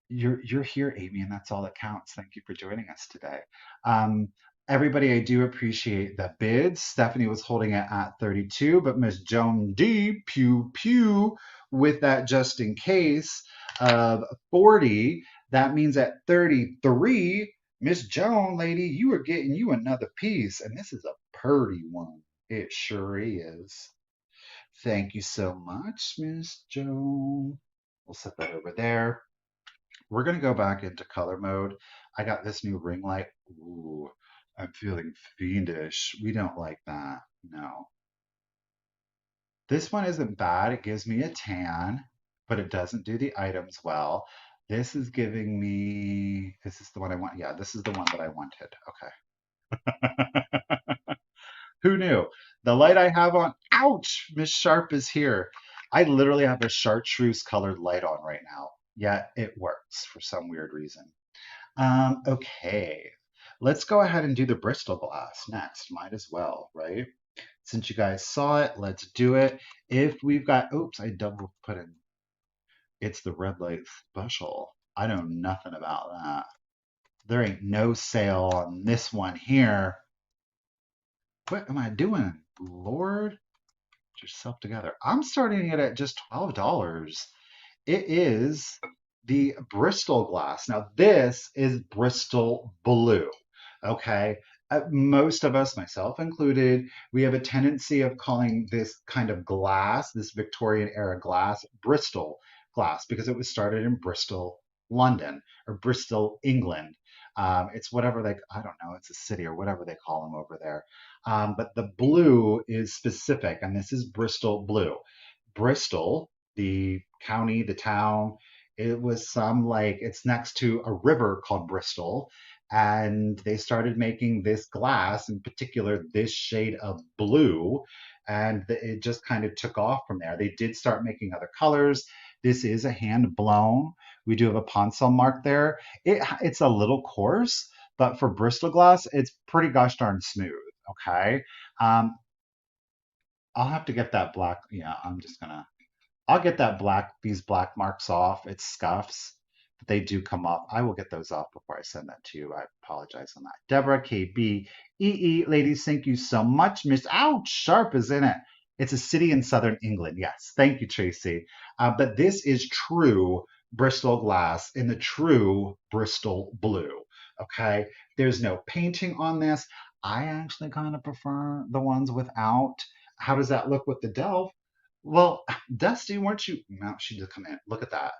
you're here, Amy, and that's all that counts. Thank you for joining us today. Um, Everybody, I do appreciate the bids. Stephanie was holding it at 32, but Miss Joan D. Pew Pew with that just in case of 40. That means at 33. Miss Joan, lady, you are getting you another piece, and this is a purty one. It sure is. Thank you so much, Miss Joan. We'll set that over there. We're gonna go back into color mode. I got this new ring light. Ooh, I'm feeling fiendish. We don't like that. No. This one isn't bad. It gives me a tan, but it doesn't do the items well. This is giving me, this is the one I want. Yeah, this is the one that I wanted. Okay. Who knew? The light I have on, ouch, Miss Sharp is here. I literally have a chartreuse colored light on right now, yet it works for some weird reason. Okay, let's go ahead and do the Bristol glass next. Might as well, right? Since you guys saw it, let's do it. If we've got, oops, I double put in, it's the red light special. I know nothing about that. There ain't no sale on this one here. What am I doing? Lord, get yourself together. I'm starting it at just $12. It is the Bristol glass. Now, this is Bristol blue. Okay. Most of us, myself included, we have a tendency of calling this kind of glass, this Victorian era glass, Bristol glass, because it was started in Bristol, London, or Bristol, England. It's whatever they, I don't know, it's a city or whatever they call them over there. But the blue is specific, and this is Bristol blue. Bristol, the county, the town, it was some like it's next to a river called Bristol. And they started making this glass, in particular, this shade of blue. And it just kind of took off from there. They did start making other colors. This is a hand blown. We do have a Ponsel mark there. It's a little coarse, but for Bristol glass, it's pretty gosh darn smooth. Okay. Um, I'll have to get that black. Yeah, I'll get that black, these black marks off. It's scuffs, but they do come off. I will get those off before I send that to you. I apologize on that. Deborah, KB, EE, ladies, thank you so much. Miss Ouch, Sharp is in it. It's a city in southern England. Yes, thank you, Tracy. But this is true Bristol glass in the true Bristol blue. Okay, there's no painting on this. I actually kind of prefer the ones without. How does that look with the Delft? Well, Dusty, weren't you? No, she just come in. Look at that.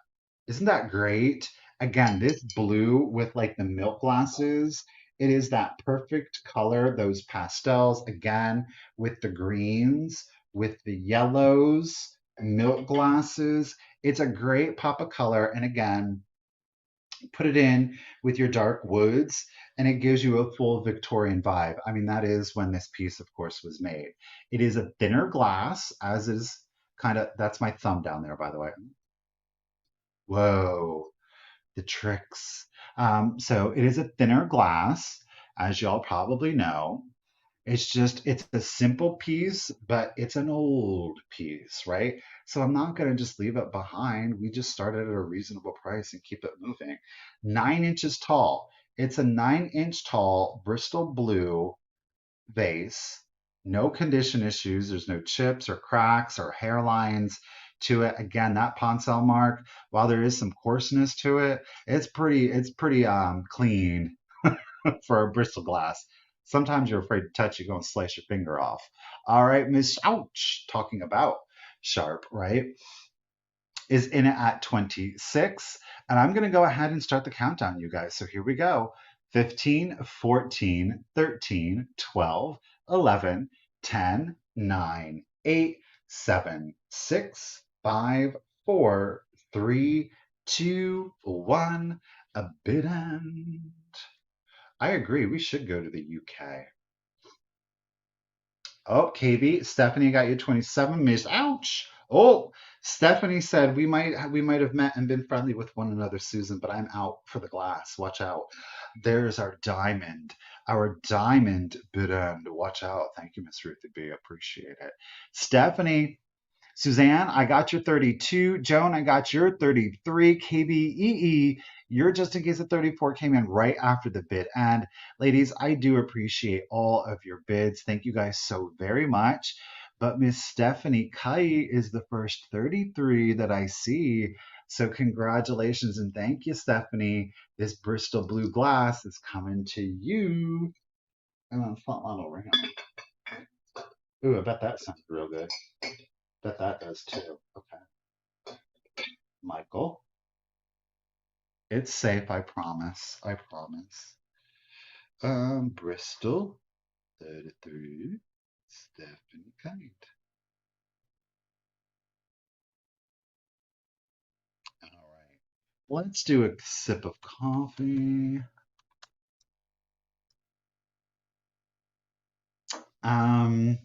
Isn't that great? Again, this blue with like the milk glasses, it is that perfect color, those pastels, again, with the greens, with the yellows, milk glasses. It's a great pop of color. And again, put it in with your dark woods and it gives you a full Victorian vibe. I mean, that is when this piece, of course, was made. It is a thinner glass, as is kind of, that's my thumb down there, by the way. Whoa, the tricks. So it is a thinner glass, as y'all probably know. It's a simple piece, but it's an old piece, right? So I'm not going to just leave it behind. We just start it at a reasonable price and keep it moving. 9 inches tall. It's a 9 inch tall Bristol blue vase. No condition issues. There's no chips or cracks or hairlines to it. Again, that Ponsel mark, while there is some coarseness to it, it's pretty clean for a Bristol glass. Sometimes you're afraid to touch, you're going to slice your finger off. All right, Miss Ouch, talking about Sharp, right, is in it at 26. And I'm going to go ahead and start the countdown, you guys. So here we go. 15, 14, 13, 12, 11, 10, 9, 8, 7, 6, 5, 4, 3, 2, 1. A bid end. I agree. We should go to the UK. Oh, KB, Stephanie got you 27 miss. Ouch. Oh, Stephanie said we might have met and been friendly with one another, Susan, but I'm out for the glass. Watch out. There's our diamond bid end. Watch out. Thank you, Miss Ruthie B. Appreciate it. Stephanie, Suzanne, I got your 32. Joan, I got your 33. KBEE, you're just in case the 34 came in right after the bid. And ladies, I do appreciate all of your bids. Thank you guys so very much. But Miss Stephanie Kite is the first 33 that I see. So congratulations and thank you, Stephanie. This Bristol blue glass is coming to you. I'm gonna flip one over here. Ooh, I bet that sounds real good. Bet that does too. Okay. Michael. It's safe, I promise. I promise. Bristol, 33, Stephen Kite. All right. Let's do a sip of coffee. Um,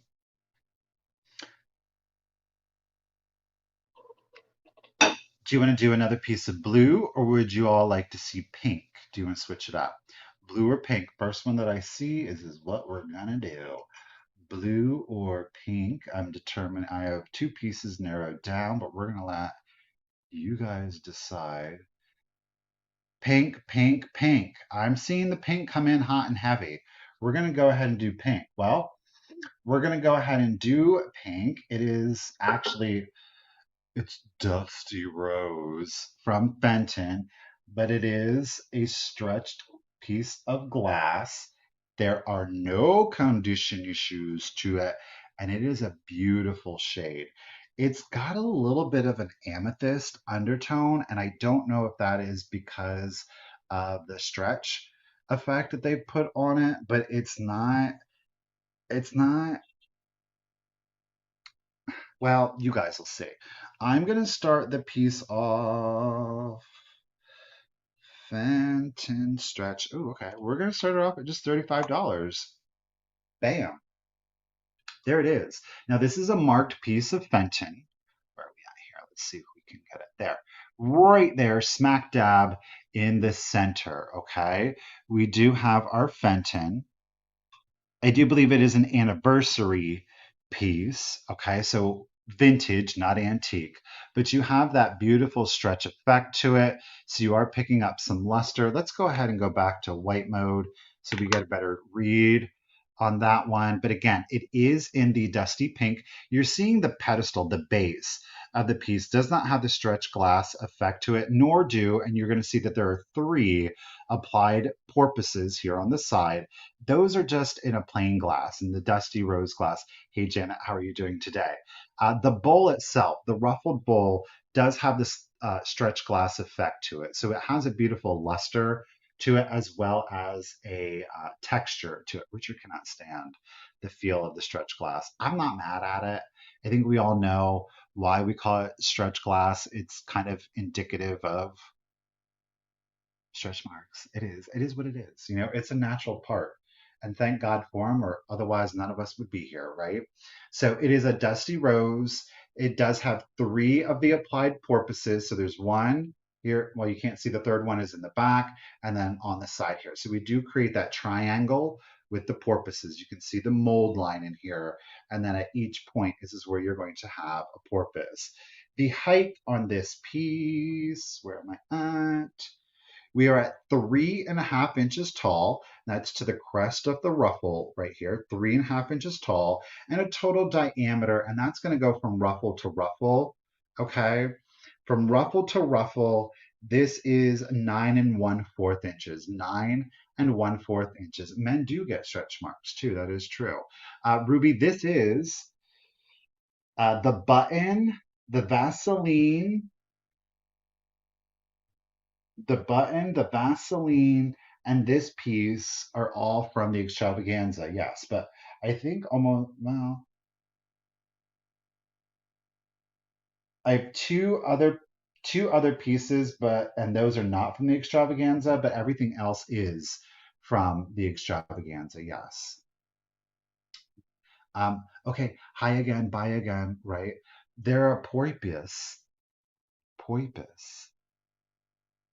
do you want to do another piece of blue or would you all like to see pink? Do you want to switch it up? Blue or pink? First one that I see is what we're gonna do. Blue or pink? I'm determined. I have two pieces narrowed down, but we're gonna let you guys decide. Pink, pink, pink. I'm seeing the pink come in hot and heavy. We're going to go ahead and do pink. Well, we're going to go ahead and do pink. It is actually it's Dusty Rose from Fenton, but it is a stretched piece of glass. There are no condition issues to it, and it is a beautiful shade. It's got a little bit of an amethyst undertone, and I don't know if that is because of the stretch effect that they put on it, but it's not, well, you guys will see. I'm going to start the piece off. Fenton stretch. Oh, okay. We're going to start it off at just $35. Bam. There it is. Now, this is a marked piece of Fenton. Where are we at here? Let's see if we can get it there. Right there, smack dab in the center. Okay. We do have our Fenton. I do believe it is an anniversary piece. Okay, so vintage, not antique, but you have that beautiful stretch effect to it. So you are picking up some luster. Let's go ahead and go back to white mode so we get a better read on that one. But again, it is in the dusty pink. You're seeing the pedestal, the base of the piece does not have the stretch glass effect to it, nor do, and you're going to see that there are three applied porpoises here on the side. Those are just in a plain glass, in the dusty rose glass. Hey, Janet, how are you doing today? The bowl itself, the ruffled bowl, does have this stretch glass effect to it. So it has a beautiful luster to it as well as a texture to it. Richard cannot stand the feel of the stretch glass. I'm not mad at it. I think we all know why we call it stretch glass. It's kind of indicative of stretch marks. It is. It is what it is. You know, it's a natural part. And thank God for them, or otherwise none of us would be here, right? So it is a dusty rose. It does have three of the applied porpoises. So there's one here. Well, you can't see the third one is in the back and then on the side here. So we do create that triangle with the porpoises. You can see the mold line in here. And then at each point, this is where you're going to have a porpoise. The height on this piece, where am I at? We are at 3.5 inches tall. That's to the crest of the ruffle right here, 3.5 inches tall, and a total diameter. And that's going to go from ruffle to ruffle. Okay. From ruffle to ruffle, this is 9 1/4 inches. 9 1/4 inches. Men do get stretch marks too. That is true. Ruby, this is the button, the Vaseline, the Vaseline, and this piece are all from the extravaganza, yes. But I think almost, well, I have two other pieces, but and those are not from the extravaganza, but everything else is from the extravaganza. Yes. Okay. Hi again. Bye again. Right. There are porpoise. Porpoise.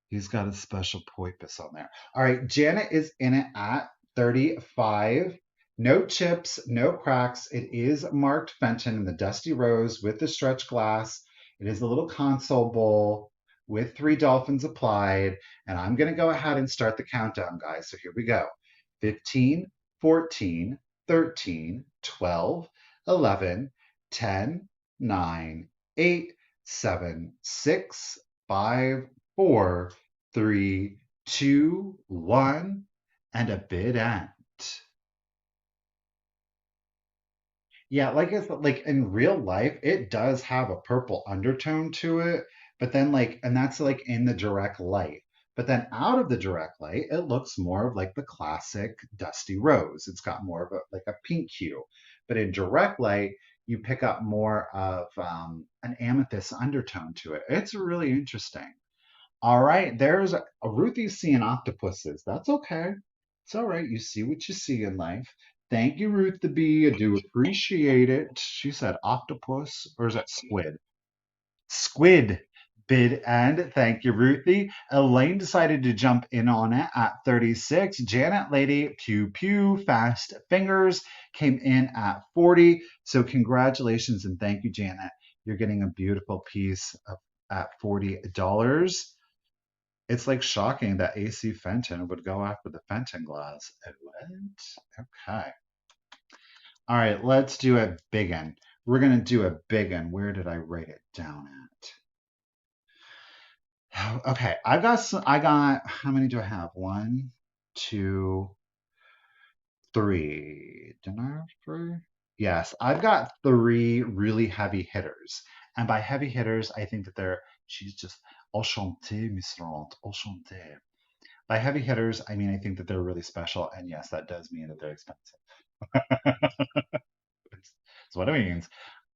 He's got a special porpoise on there. All right, Janet is in it at 35. No chips, no cracks. It is marked Fenton in the dusty rose with the stretch glass. It is a little console bowl with three dolphins applied. And I'm going to go ahead and start the countdown, guys. So here we go: 15, 14, 13, 12, 11, 10, 9, 8, 7, 6, 5, 4, 3, 2, 1, and a bid end. Yeah, like in real life, it does have a purple undertone to it, but then and that's like in the direct light. But then out of the direct light, it looks more of like the classic dusty rose. It's got more of a pink hue. But in direct light, you pick up more of an amethyst undertone to it. It's really interesting. All right, there's Ruthie's seeing octopuses. That's okay. It's all right. You see what you see in life. Thank you, Ruth the Bee. I do appreciate it. She said octopus, or is that squid? Squid. Bid and thank you, Ruthie. Elaine decided to jump in on it at 36. Janet Lady, pew pew, fast fingers, came in at 40. So congratulations and thank you, Janet. You're getting a beautiful piece at $40. It's like shocking that AC Fenton would go after the Fenton glass. What? Okay. All right, let's do a big one. We're going to do a big one. Where did I write it down at? Okay, how many do I have? One, two, three. Didn't I have three? Yes, I've got three really heavy hitters. And by heavy hitters, I think that she's just enchanté, Miss Laurent, enchanté. By heavy hitters, I mean I think that they're really special, and yes, that does mean that they're expensive. That's what it means.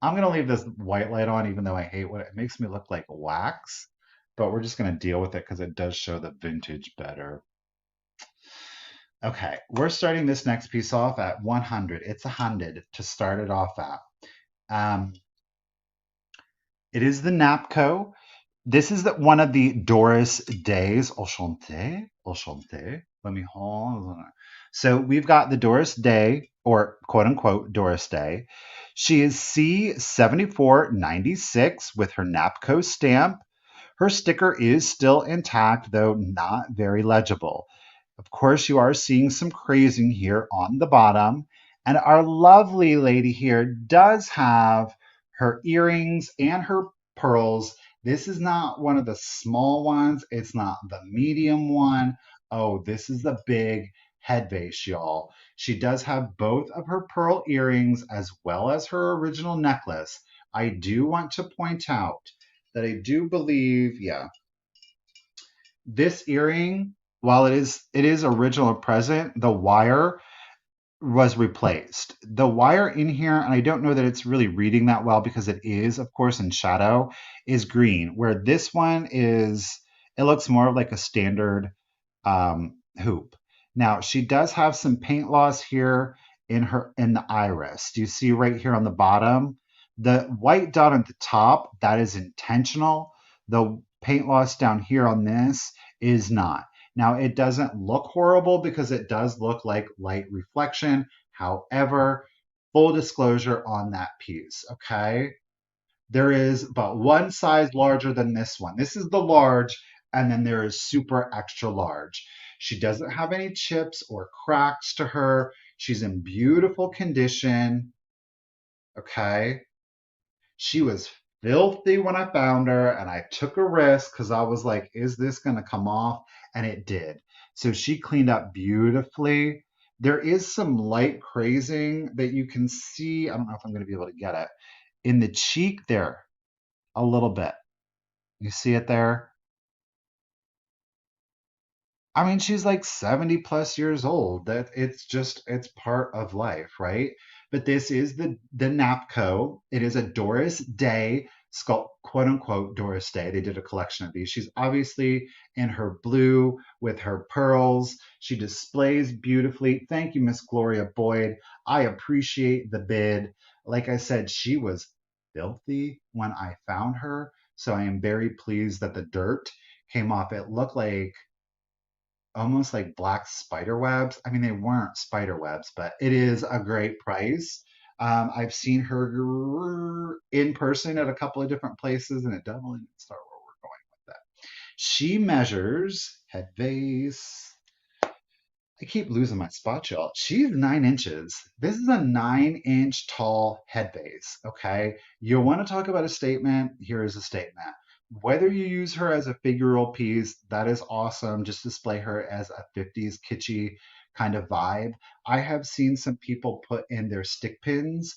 I'm gonna leave this white light on, even though I hate what it makes me look like wax, but we're just gonna deal with it because it does show the vintage better. Okay, we're starting this next piece off at 100. It's 100 to start it off at. Um, it is the Napco. This is one of the Doris Days. Enchanté, enchanté. Let me hold on. So we've got the Doris Day, or quote unquote Doris Day. She is C7496 with her NAPCO stamp. Her sticker is still intact, though not very legible. Of course, you are seeing some crazing here on the bottom. And our lovely lady here does have her earrings and her pearls. This is not one of the small ones. It's not the medium one. Oh, this is the big head vase, y'all. She does have both of her pearl earrings as well as her original necklace. I do want to point out that I do believe, yeah, this earring, while it is original and present, the wire was replaced. The wire in here, and I don't know that it's really reading that well because it is, of course, in shadow, is green, where this one it looks more like a standard hoop. Now, she does have some paint loss here in the iris. Do you see right here on the bottom? The white dot at the top, that is intentional. The paint loss down here on this is not. Now, it doesn't look horrible because it does look like light reflection. However, full disclosure on that piece, okay? There is but one size larger than this one. This is the large, and then there is super extra large. She doesn't have any chips or cracks to her. She's in beautiful condition, okay? She was filthy when I found her, and I took a risk because I was like, is this going to come off? And it did. So she cleaned up beautifully. There is some light crazing that you can see. I don't know if I'm going to be able to get it in the cheek there a little bit. You see it there? I mean, she's like 70 plus years old. That it's part of life, right? But this is the Napco. It is a Doris Day quote unquote Doris Day. They did a collection of these. She's obviously in her blue with her pearls. She displays beautifully. Thank you, Miss Gloria Boyd. I appreciate the bid. Like I said, she was filthy when I found her. So I am very pleased that the dirt came off. It looked like almost like black spider webs. I mean, they weren't spider webs, but it is a great price. I've seen her in person at a couple of different places, and it definitely didn't start where we're going with that. She measures head vase. I keep losing my spot, y'all. She's 9 inches. This is a 9 inch tall head base. Okay. You want to talk about a statement? Here is a statement. Whether you use her as a figural piece, that is awesome. Just display her as a 50s kitschy kind of vibe. I have seen some people put in their stick pins,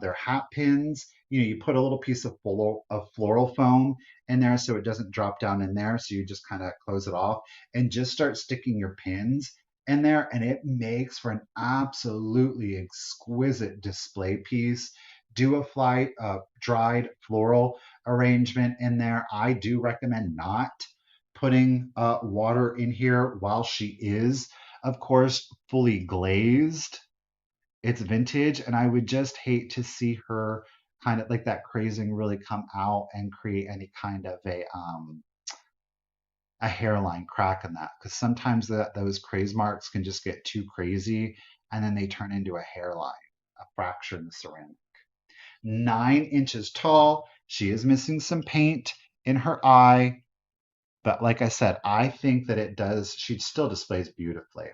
their hat pins. You put a little piece of floral foam in there so it doesn't drop down in there. So you just kind of close it off and just start sticking your pins in there, and it makes for an absolutely exquisite display piece. Do a dried floral arrangement in there. I do recommend not putting water in here while she is, of course, fully glazed. It's vintage, and I would just hate to see her kind of like that crazing really come out and create any kind of a hairline crack in that, because sometimes those craze marks can just get too crazy and then they turn into a hairline, a fracture in the ceramic. 9 inches tall. She is missing some paint in her eye, but like I said, I think that she still displays beautifully.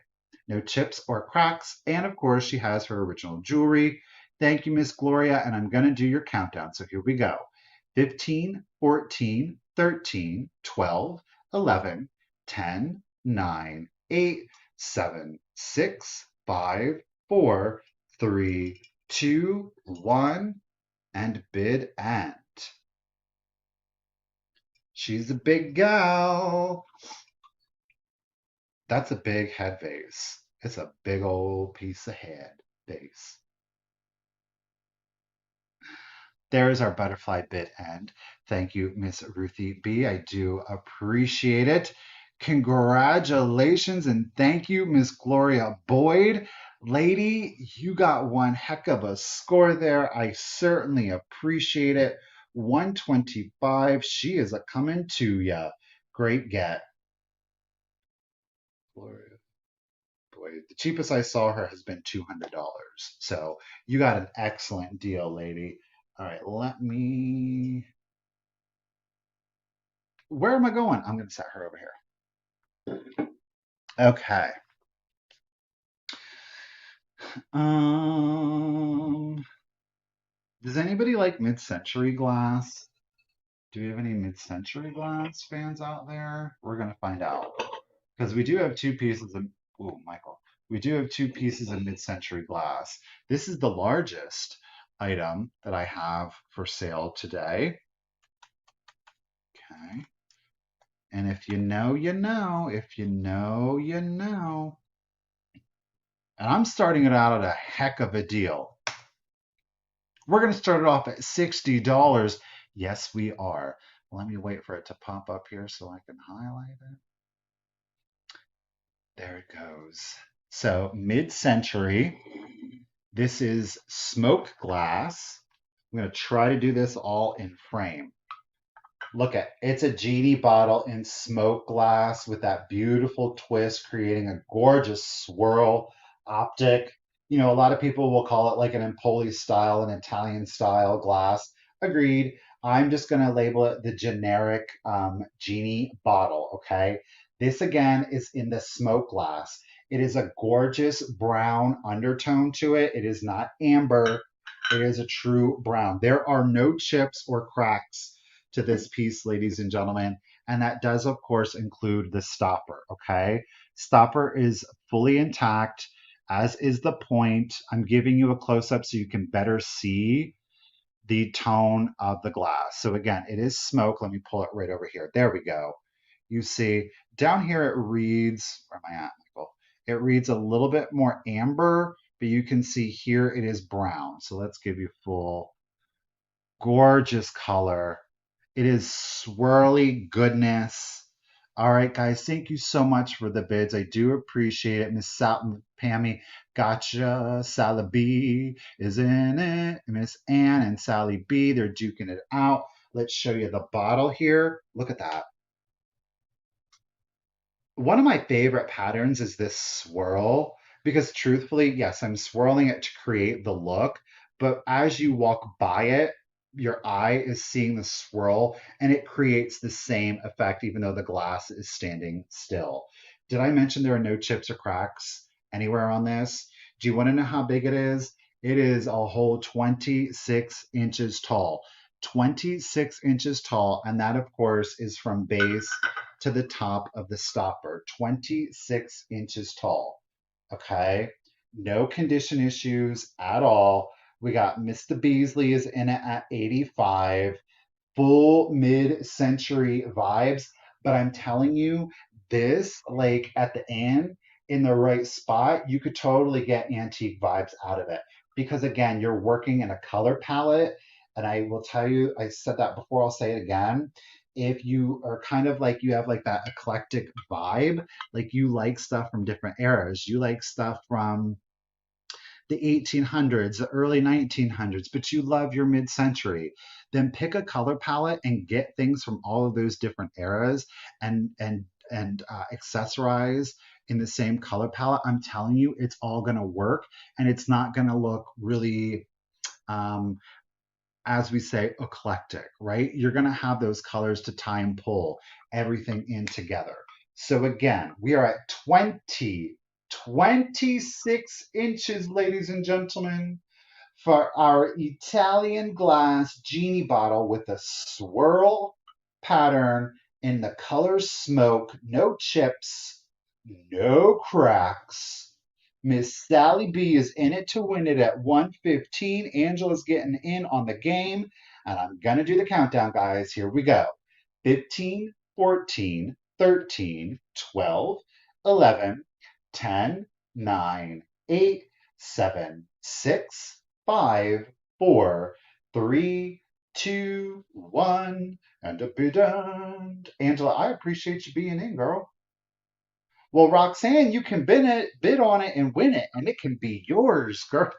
No chips or cracks. And of course, she has her original jewelry. Thank you, Miss Gloria. And I'm going to do your countdown. So here we go: 15, 14, 13, 12, 11, 10, 9, 8, 7, 6, 5, 4, 3, 2, 1, and bid end. She's a big gal. That's a big head vase. It's a big old piece of head vase. There's our butterfly bit end. Thank you, Miss Ruthie B. I do appreciate it. Congratulations and thank you, Miss Gloria Boyd. Lady, you got one heck of a score there. I certainly appreciate it. 125. She is a coming to ya. Great get. Gloria. Boy, the cheapest I saw her has been $200. So you got an excellent deal, lady. All right, where am I going? I'm going to set her over here. Okay. Um, does anybody like mid-century glass? Do we have any mid-century glass fans out there? We're going to find out. Because we do have two pieces of, oh, Michael. We do have two pieces of mid-century glass. This is the largest item that I have for sale today. Okay. And if you know, you know. If you know, you know. And I'm starting it out at a heck of a deal. We're going to start it off at $60. Yes, we are. Let me wait for it to pop up here so I can highlight it. There it goes. So mid-century. This is smoke glass. I'm going to try to do this all in frame. Look at it's a genie bottle in smoke glass with that beautiful twist, creating a gorgeous swirl optic. A lot of people will call it like an Empoli style, an Italian style glass. Agreed. I'm just going to label it the generic genie bottle. Okay. This again is in the smoke glass. It is a gorgeous brown undertone to it. It is not amber. It is a true brown. There are no chips or cracks to this piece, ladies and gentlemen. And that does, of course, include the stopper, okay? Stopper is fully intact, as is the point. I'm giving you a close-up so you can better see the tone of the glass. So again, it is smoke. Let me pull it right over here. There we go. You see, down here it reads, where am I at, Michael? It reads a little bit more amber, but you can see here it is brown. So let's give you full Gorgeous color. It is swirly goodness. All right, guys, thank you so much for the bids. I do appreciate it. Miss Pammy, gotcha. Sally B is in it. Miss Ann and Sally B, they're duking it out. Let's show you the bottle here. Look at that. One of my favorite patterns is this swirl because truthfully, yes, I'm swirling it to create the look, but as you walk by it, your eye is seeing the swirl and it creates the same effect even though the glass is standing still. Did I mention there are no chips or cracks anywhere on this? Do you want to know how big it is? It is a whole 26 inches tall. 26 inches tall, and that, of course, is from base to the top of the stopper, 26 inches tall. Okay. No condition issues at all. We got Mr. Beasley is in it at 85, full mid-century vibes. But I'm telling you, this, like at the end, in the right spot, you could totally get antique vibes out of it. Because again, you're working in a color palette. And I will tell you, I said that before, I'll say it again. If you are kind of like you have like that eclectic vibe, like you like stuff from different eras, you like stuff from the 1800s, the early 1900s, but you love your mid century, then pick a color palette and get things from all of those different eras and accessorize in the same color palette. I'm telling you, it's all going to work and it's not going to look really um, as we say, eclectic, right? You're going to have those colors to tie and pull everything in together. So again, we are at 26 inches, ladies and gentlemen, for our Italian glass genie bottle with a swirl pattern in the color smoke, no chips, no cracks. Miss Sally B is in it to win it at 115. Angela's getting in on the game, and I'm going to do the countdown, guys. Here we go. 15, 14, 13, 12, 11, 10, 9, 8, 7, 6, 5, 4, 3, 2, 1, and a bid end. Angela, I appreciate you being in, girl. Well, Roxanne, you can bid on it and win it, and it can be yours, girl.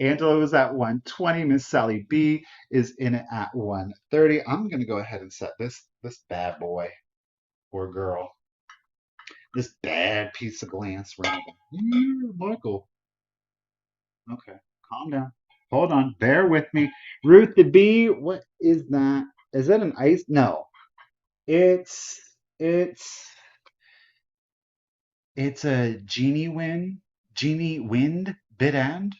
Angela was at 120. Miss Sally B is in it at 130. I'm gonna go ahead and set this bad boy or girl, this bad piece of glass right here, Michael. Okay, calm down. Hold on, bear with me. Ruth the B, what is that? Is that an ice? No, it's it's it's a genie wind bid end.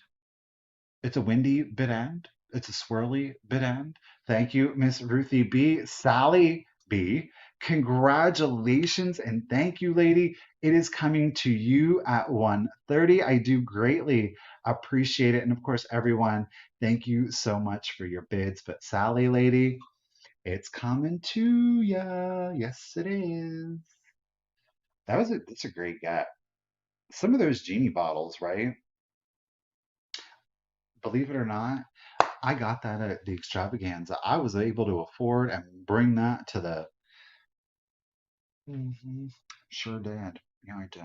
It's a windy bid end. It's a swirly bid end. Thank you, Miss Ruthie B. Sally B. Congratulations and thank you, lady. It is coming to you at 1:30. I do greatly appreciate it. And of course, everyone, thank you so much for your bids. But Sally, lady, it's coming to ya. Yes, it is. That's a great get. Some of those genie bottles, right? Believe it or not, I got that at the extravaganza. I was able to afford and bring that to the. hmm Sure did. Yeah, I did.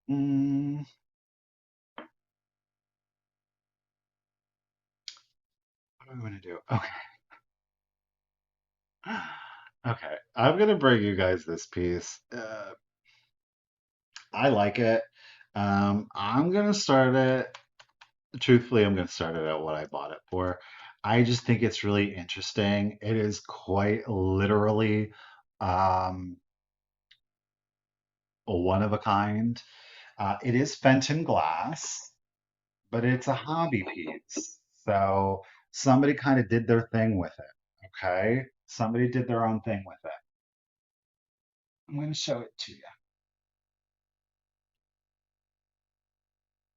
Mm, what am I going to do? Okay. Okay. I'm going to bring you guys this piece. I like it. I'm going to start it. Truthfully, I'm going to start it at what I bought it for. I just think it's really interesting. It is quite literally um, a one of a kind. It is Fenton glass, but it's a hobby piece. So somebody kind of did their thing with it. Okay. Somebody did their own thing with it. I'm going to show it to you.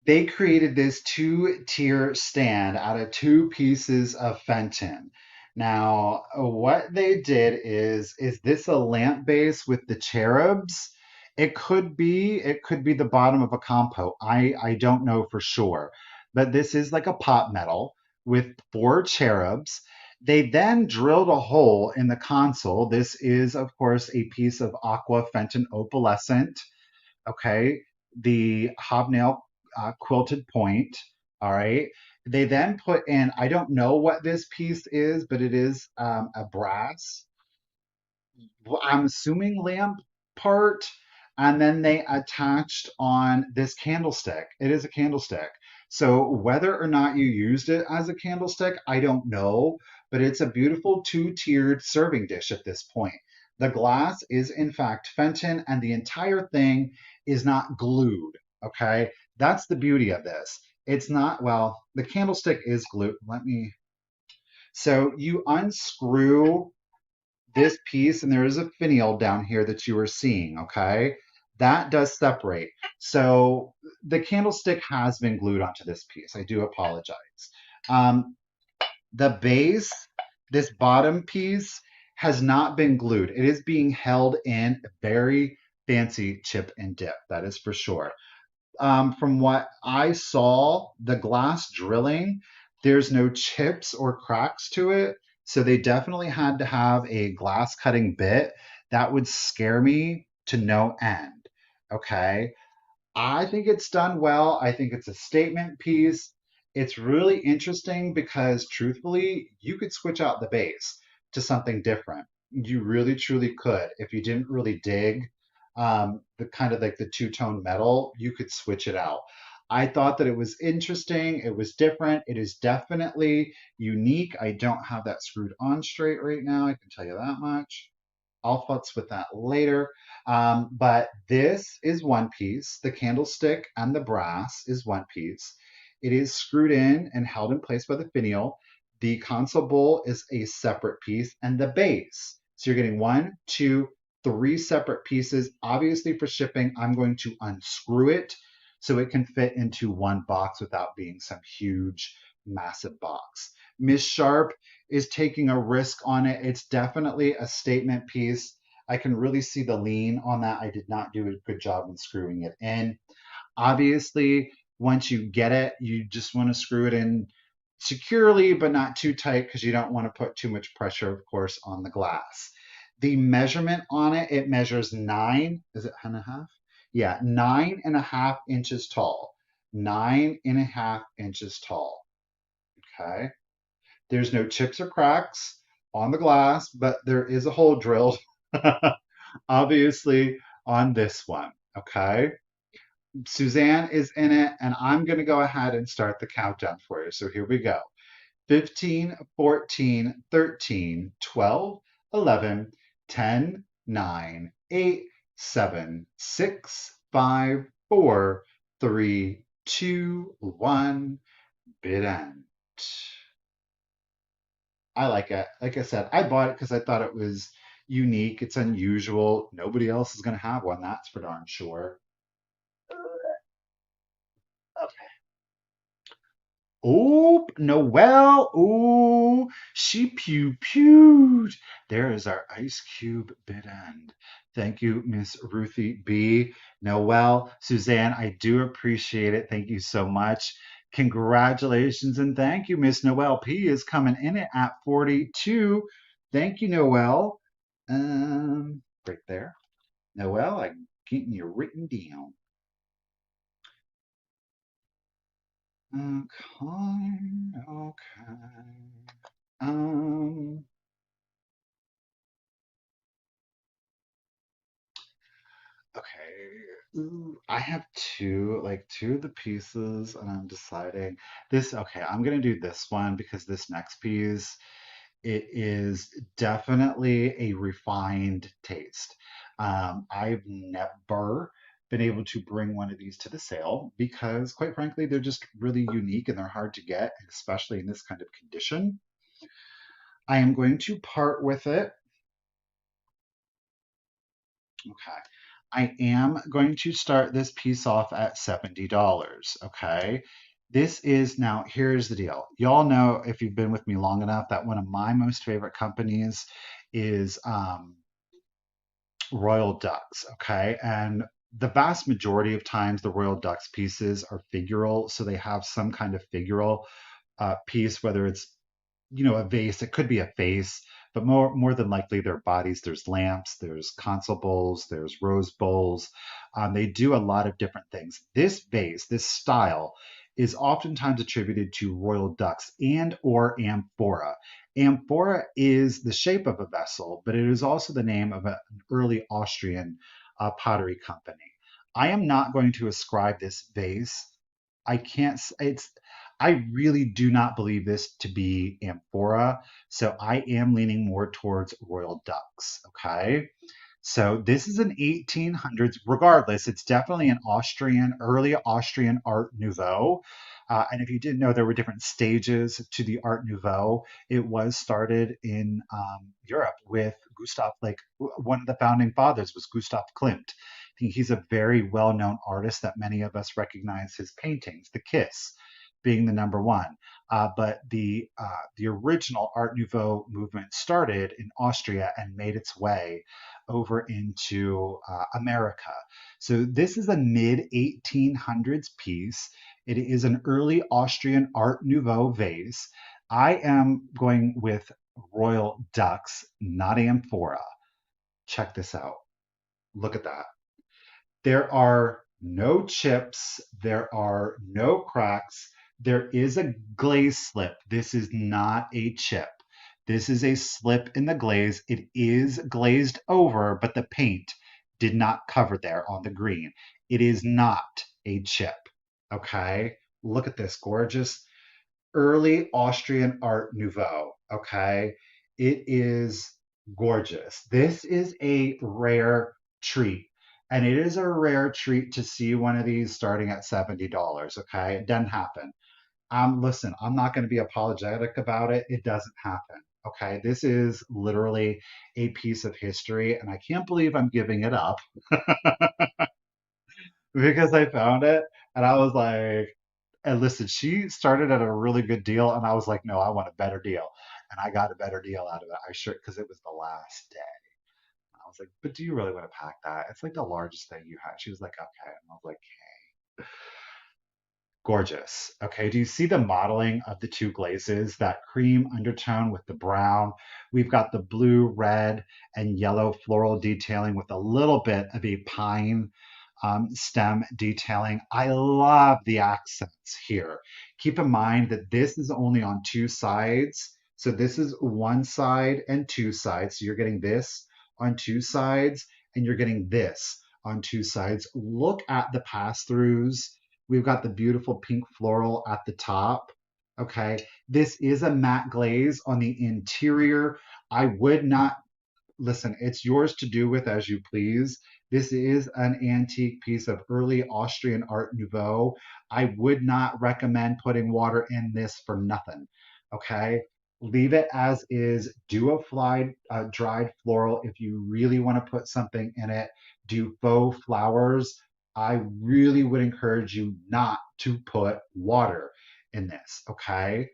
They created this two-tier stand out of two pieces of Fenton. Now, what they did is this a lamp base with the cherubs? It could be the bottom of a compo. I don't know for sure. but this is like a pot metal with four cherubs. They then drilled a hole in the console. This is, of course, a piece of aqua Fenton opalescent. Okay, the hobnail quilted point. All right. They then put in, I don't know what this piece is, but it is a brass, well, I'm assuming lamp part, and then they attached on this candlestick. It is a candlestick. So whether or not you used it as a candlestick, I don't know, but it's a beautiful two-tiered serving dish at this point. The glass is in fact Fenton, and the entire thing is not glued. Okay, that's the beauty of this. It's not, well, the candlestick is glued. Let me. So you unscrew this piece, and there is a finial down here that you are seeing, okay? That does separate. So the candlestick has been glued onto this piece. I do apologize. Um, the base, this bottom piece, has not been glued. It is being held in very fancy chip and dip, that is for sure. From what I saw, the glass drilling, there's no chips or cracks to it. So they definitely had to have a glass cutting bit. That would scare me to no end. Okay. I think it's done well. I think it's a statement piece. It's really interesting because truthfully, you could switch out the base to something different. You really truly could. If you didn't really dig the kind of like the two-tone metal, you could switch it out. I thought that it was interesting. It was different. It is definitely unique. I don't have that screwed on straight right now. I can tell you that much. I'll futz with that later. But this is one piece. The candlestick and the brass is one piece. It is screwed in and held in place by the finial. The console bowl is a separate piece, and the base. So you're getting one, two, three separate pieces. Obviously, for shipping, I'm going to unscrew it so it can fit into one box without being some huge, massive box. Miss Sharp is taking a risk on it. It's definitely a statement piece. I can really see the lean on that. I did not do a good job in screwing it in. Obviously, once you get it, you just want to screw it in securely, but not too tight because you don't want to put too much pressure, of course, on the glass. The measurement on it, it measures nine, is it and a half? Yeah, 9.5 inches tall. 9.5 inches tall. Okay. There's no chips or cracks on the glass, but there is a hole drilled, obviously, on this one. Okay. Suzanne is in it, and I'm going to go ahead and start the countdown for you. So here we go: 15, 14, 13, 12, 11, 10, 9, 8, 7, 6, 5, 4, 3, 2, 1. Bid end. I like it. Like I said, I bought it because I thought it was unique. It's unusual. Nobody else is going to have one, that's for darn sure. Oh, Noelle. Oh, she pew pewed. There is our ice cube bid end. Thank you, Miss Ruthie B. Noelle, Suzanne, I do appreciate it. Thank you so much. Congratulations and thank you, Miss Noelle P is coming in at 42. Thank you, Noelle. Right there. Noelle, I'm getting you written down. Okay, okay. Um, okay. Ooh, I have two of the pieces, and I'm deciding this. Okay, I'm gonna do this one because this next piece, it is definitely a refined taste. I've never been able to bring one of these to the sale because, quite frankly, they're just really unique and they're hard to get, especially in this kind of condition. I am going to part with it. Okay. I am going to start this piece off at $70. Okay. This is now, here's the deal. Y'all know if you've been with me long enough that one of my most favorite companies is Royal Ducks. Okay. And the vast majority of times the Royal Ducks pieces are figural, so they have some kind of figural piece, whether it's a vase. It could be a face, but more than likely they're bodies. There's lamps, there's console bowls, there's rose bowls. They do a lot of different things. This vase, this style, is oftentimes attributed to royal ducks and or amphora. Amphora is the shape of a vessel, but it is also the name of an early Austrian pottery company. I am not going to ascribe this vase. I can't. It's. I really do not believe this to be amphora, so I am leaning more towards royal ducks. Okay. So this is an 1800s. Regardless, it's definitely an Austrian, early Austrian Art Nouveau. And if you didn't know, there were different stages to the Art Nouveau. It was started in Europe with Gustav, like one of the founding fathers was Gustav Klimt. I think he's a very well-known artist that many of us recognize his paintings, The Kiss being the number one. But the original Art Nouveau movement started in Austria and made its way over into America. So this is a mid 1800s piece. It is an early Austrian Art Nouveau vase. I am going with royal ducks, not amphora. Check this out. Look at that. There are no chips, there are no cracks. There is a glaze slip. This is not a chip. This is a slip in the glaze. It is glazed over, but the paint did not cover there on the green. It is not a chip. Okay? Look at this gorgeous early Austrian Art Nouveau. Okay? It is gorgeous. This is a rare treat. And it is a rare treat to see one of these starting at $70. Okay? It doesn't happen. Listen, I'm not going to be apologetic about it. It doesn't happen. Okay? This is literally a piece of history, and I can't believe I'm giving it up because I found it and I was like, and listen, she started at a really good deal, and I was like, no, I want a better deal. And I got a better deal out of it. I sure, because it was the last day. I was like, but do you really want to pack that? It's like the largest thing you had. She was like, okay. And I was like, gorgeous. Okay, do you see the modeling of the two glazes? That cream undertone with the brown. We've got the blue, red, and yellow floral detailing with a little bit of a pine stem detailing. I love the accents here. Keep in mind that this is only on two sides. So this is one side and two sides. So you're getting this on two sides and you're getting this on two sides. Look at the pass-throughs. We've got the beautiful pink floral at the top. Okay, this is a matte glaze on the interior. I would not listen, it's yours to do with as you please. This is an antique piece of early Austrian Art Nouveau. I would not recommend putting water in this for nothing. Okay, leave it as is. Do a dried floral if you really want to put something in it. Do faux flowers. I really would encourage you not to put water in this. Okay.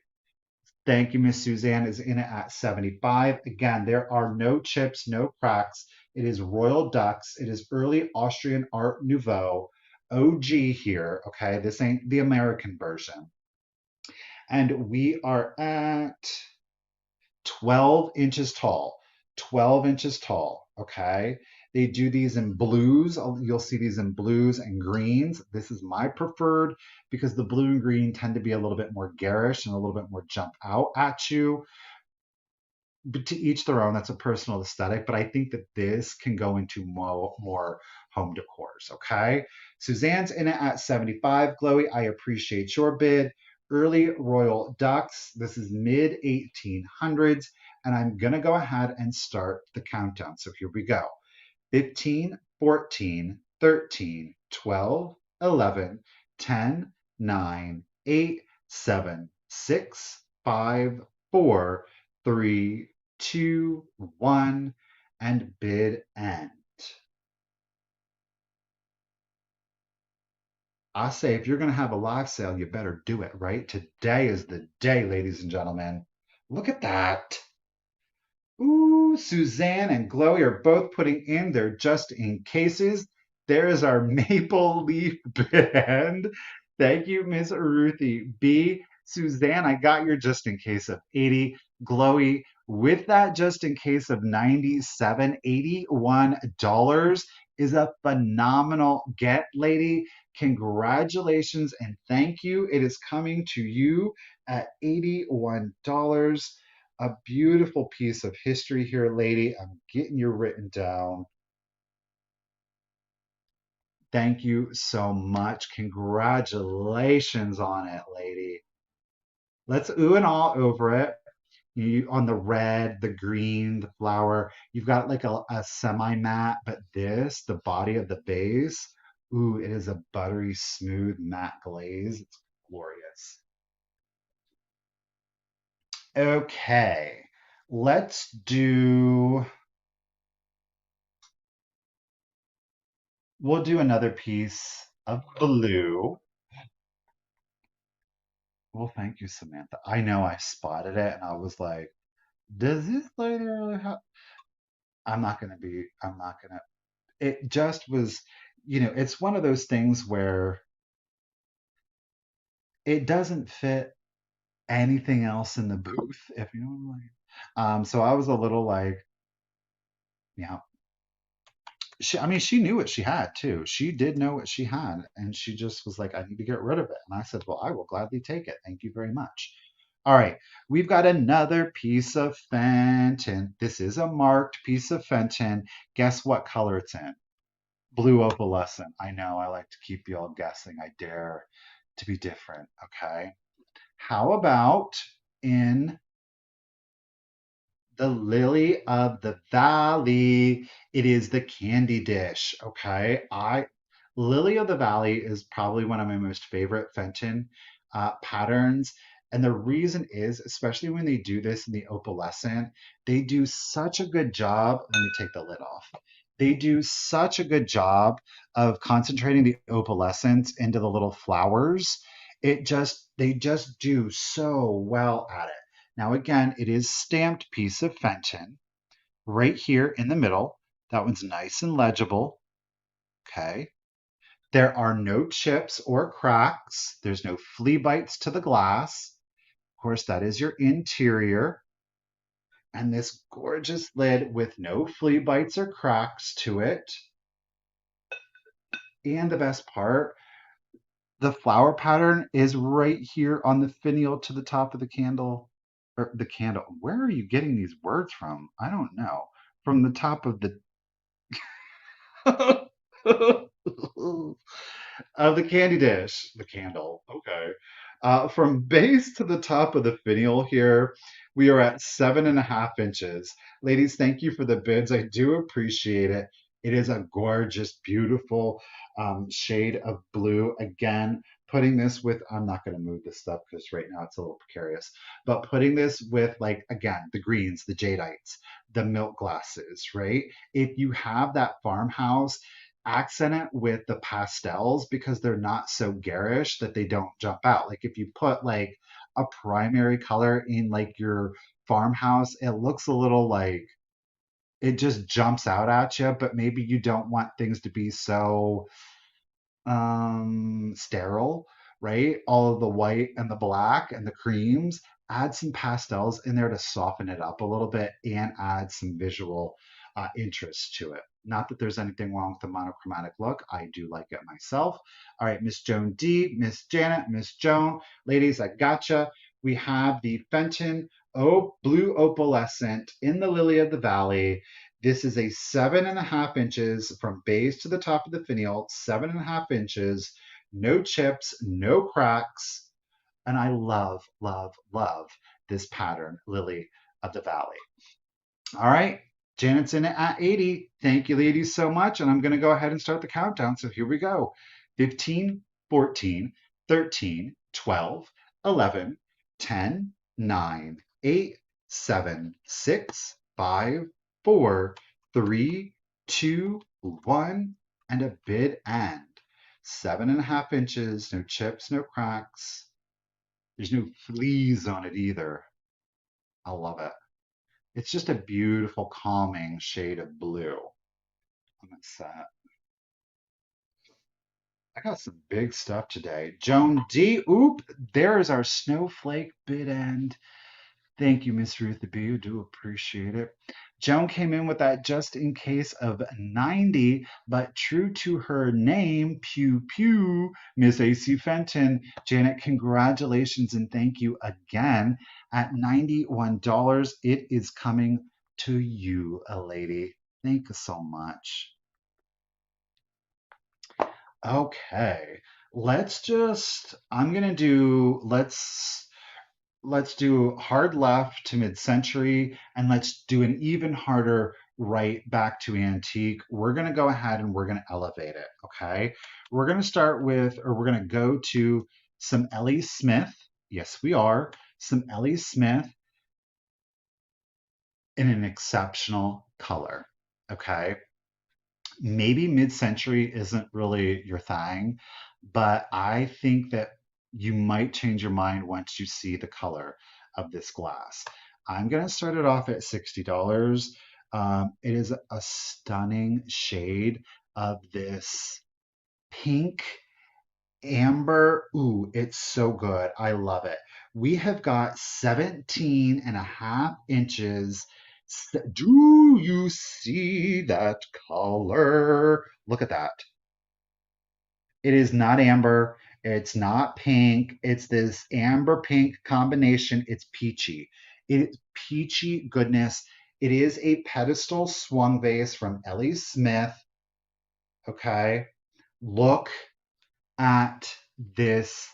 Thank you, Miss Suzanne is in it at 75. Again, there are no chips, no cracks. It is Royal Ducks. It is early Austrian Art Nouveau. OG here. Okay, this ain't the American version. And we are at 12 inches tall. 12 inches tall. Okay. They do these in blues. You'll see these in blues and greens. This is my preferred because the blue and green tend to be a little bit more garish and a little bit more jump out at you. But to each their own, that's a personal aesthetic. But I think that this can go into more home decors. Okay. Suzanne's in it at 75. Chloe, I appreciate your bid. Early Royal Ducks. This is mid 1800s. And I'm going to go ahead and start the countdown. So here we go. 15, 14, 13, 12, 11, 10, 9, 8, 7, 6, 5, 4, 3, 2, 1, and bid end. I say if you're going to have a live sale, you better do it, right? Today is the day, ladies and gentlemen. Look at that. Ooh, Suzanne and Chloe are both putting in their just in cases. There is our maple leaf band. Thank you, Miss Ruthie. B, Suzanne, I got your just in case of 80. Glowy, with that just in case of 97, $81 is a phenomenal get, lady. Congratulations and thank you. It is coming to you at $81. A beautiful piece of history here, lady. I'm getting you written down. Thank you so much. Congratulations on it, lady. Let's ooh and all over it. You on the red, the green, the flower. You've got like a semi matte, but this, the body of the base, ooh, it is a buttery smooth matte glaze. It's glorious. Okay, let's do, we'll do another piece of blue. Well, thank you, Samantha. I know I spotted it and I was like, does this lady really have? I'm not gonna, it just was, it's one of those things where it doesn't fit anything else in the booth, if you know what I'm like. So I was a little like, yeah, I mean, she knew what she had too. She did know what she had, and she just was like, I need to get rid of it. And I said, well, I will gladly take it. Thank you very much. All right, we've got another piece of Fenton. This is a marked piece of Fenton. Guess what color it's in? Blue opalescent. I know, I like to keep you all guessing. I dare to be different, okay? How about in the lily of the valley? It is the candy dish. Okay. Lily of the Valley is probably one of my most favorite Fenton patterns. And the reason is, especially when they do this in the opalescent, they do such a good job. Let me take the lid off. They do such a good job of concentrating the opalescence into the little flowers. They just do so well at it. Now, again, it is stamped piece of Fenton right here in the middle. That one's nice and legible. Okay. There are no chips or cracks. There's no flea bites to the glass. Of course, that is your interior. And this gorgeous lid with no flea bites or cracks to it. And the best part, the flower pattern is right here on the finial to the top of the candle. Or the candle. Where are you getting these words from? I don't know. From the top of the of the candy dish, the candle. Okay. From base to the top of the finial here, we are at 7.5 inches. Ladies, thank you for the bids. I do appreciate it. It is a gorgeous, beautiful shade of blue. Again, putting this with, I'm not going to move this stuff because right now it's a little precarious, but putting this with, like, again, the greens, the jadeites, the milk glasses, right? If you have that farmhouse, accent it with the pastels because they're not so garish that they don't jump out. Like if you put like a primary color in like your farmhouse, it looks a little like it just jumps out at you, but maybe you don't want things to be so sterile, right? All of the white and the black and the creams. Add some pastels in there to soften it up a little bit and add some visual interest to it. Not that there's anything wrong with the monochromatic look. I do like it myself. All right, Miss Joan D, Miss Janet, Miss Joan. Ladies, I gotcha. We have the Fenton Blue Opalescent in the Lily of the Valley. This is a 7.5 inches from base to the top of the finial, 7.5 inches, no chips, no cracks. And I love, love, love this pattern, Lily of the Valley. All right, Janet's in it at 80. Thank you, ladies, so much. And I'm going to go ahead and start the countdown. So here we go: 15, 14, 13, 12, 11, 10, 9, 8, 7, 6, 5, 4, 3, 2, 1, and a bid end. 7.5 inches, no chips, no cracks. There's no fleas on it either. I love it. It's just a beautiful, calming shade of blue. I'm upset. I got some big stuff today. Joan D. Oop, there's our snowflake bid end. Thank you, Miss Ruthie B. I do appreciate it. Joan came in with that just in case of 90, but true to her name, pew pew, Miss AC Fenton. Janet, congratulations and thank you again. At $91, it is coming to you, a lady. Thank you so much. Okay, I'm gonna do, let's do hard left to mid-century, and let's do an even harder right back to antique. We're going to go ahead and we're going to elevate it, okay? We're going to start with, or we're going to go to some Ellie Smith. Yes, we are. Some Ellie Smith in an exceptional color, okay? Maybe mid-century isn't really your thing, but I think that you might change your mind once you see the color of this glass. I'm going to start it off at $60. It is a stunning shade of this pink amber. Ooh, it's so good. I love it. We have got 17 and a half inches. Do you see that color? Look at that. It is not amber. It's not pink. It's this amber pink combination. It's peachy. It's peachy goodness. It is a pedestal swung vase from Ellie Smith. Okay. Look at this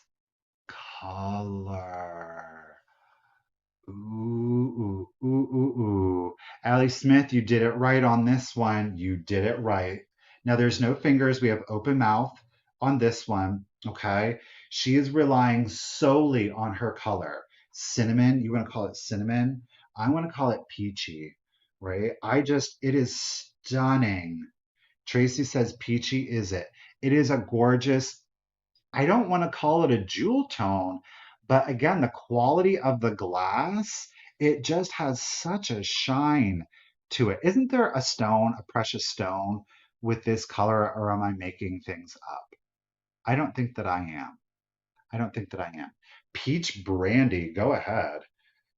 color. Ooh, ooh, ooh, ooh, ooh. Allie Smith, you did it right on this one. You did it right. Now there's no fingers. We have open mouth on this one. Okay. She is relying solely on her color. Cinnamon, you want to call it cinnamon? I want to call it peachy, right? It is stunning. Tracy says peachy is it. It is a gorgeous, I don't want to call it a jewel tone, but again, the quality of the glass, it just has such a shine to it. Isn't there a stone, a precious stone with this color, or am I making things up? I don't think that I am. I don't think that I am. Peach brandy, go ahead.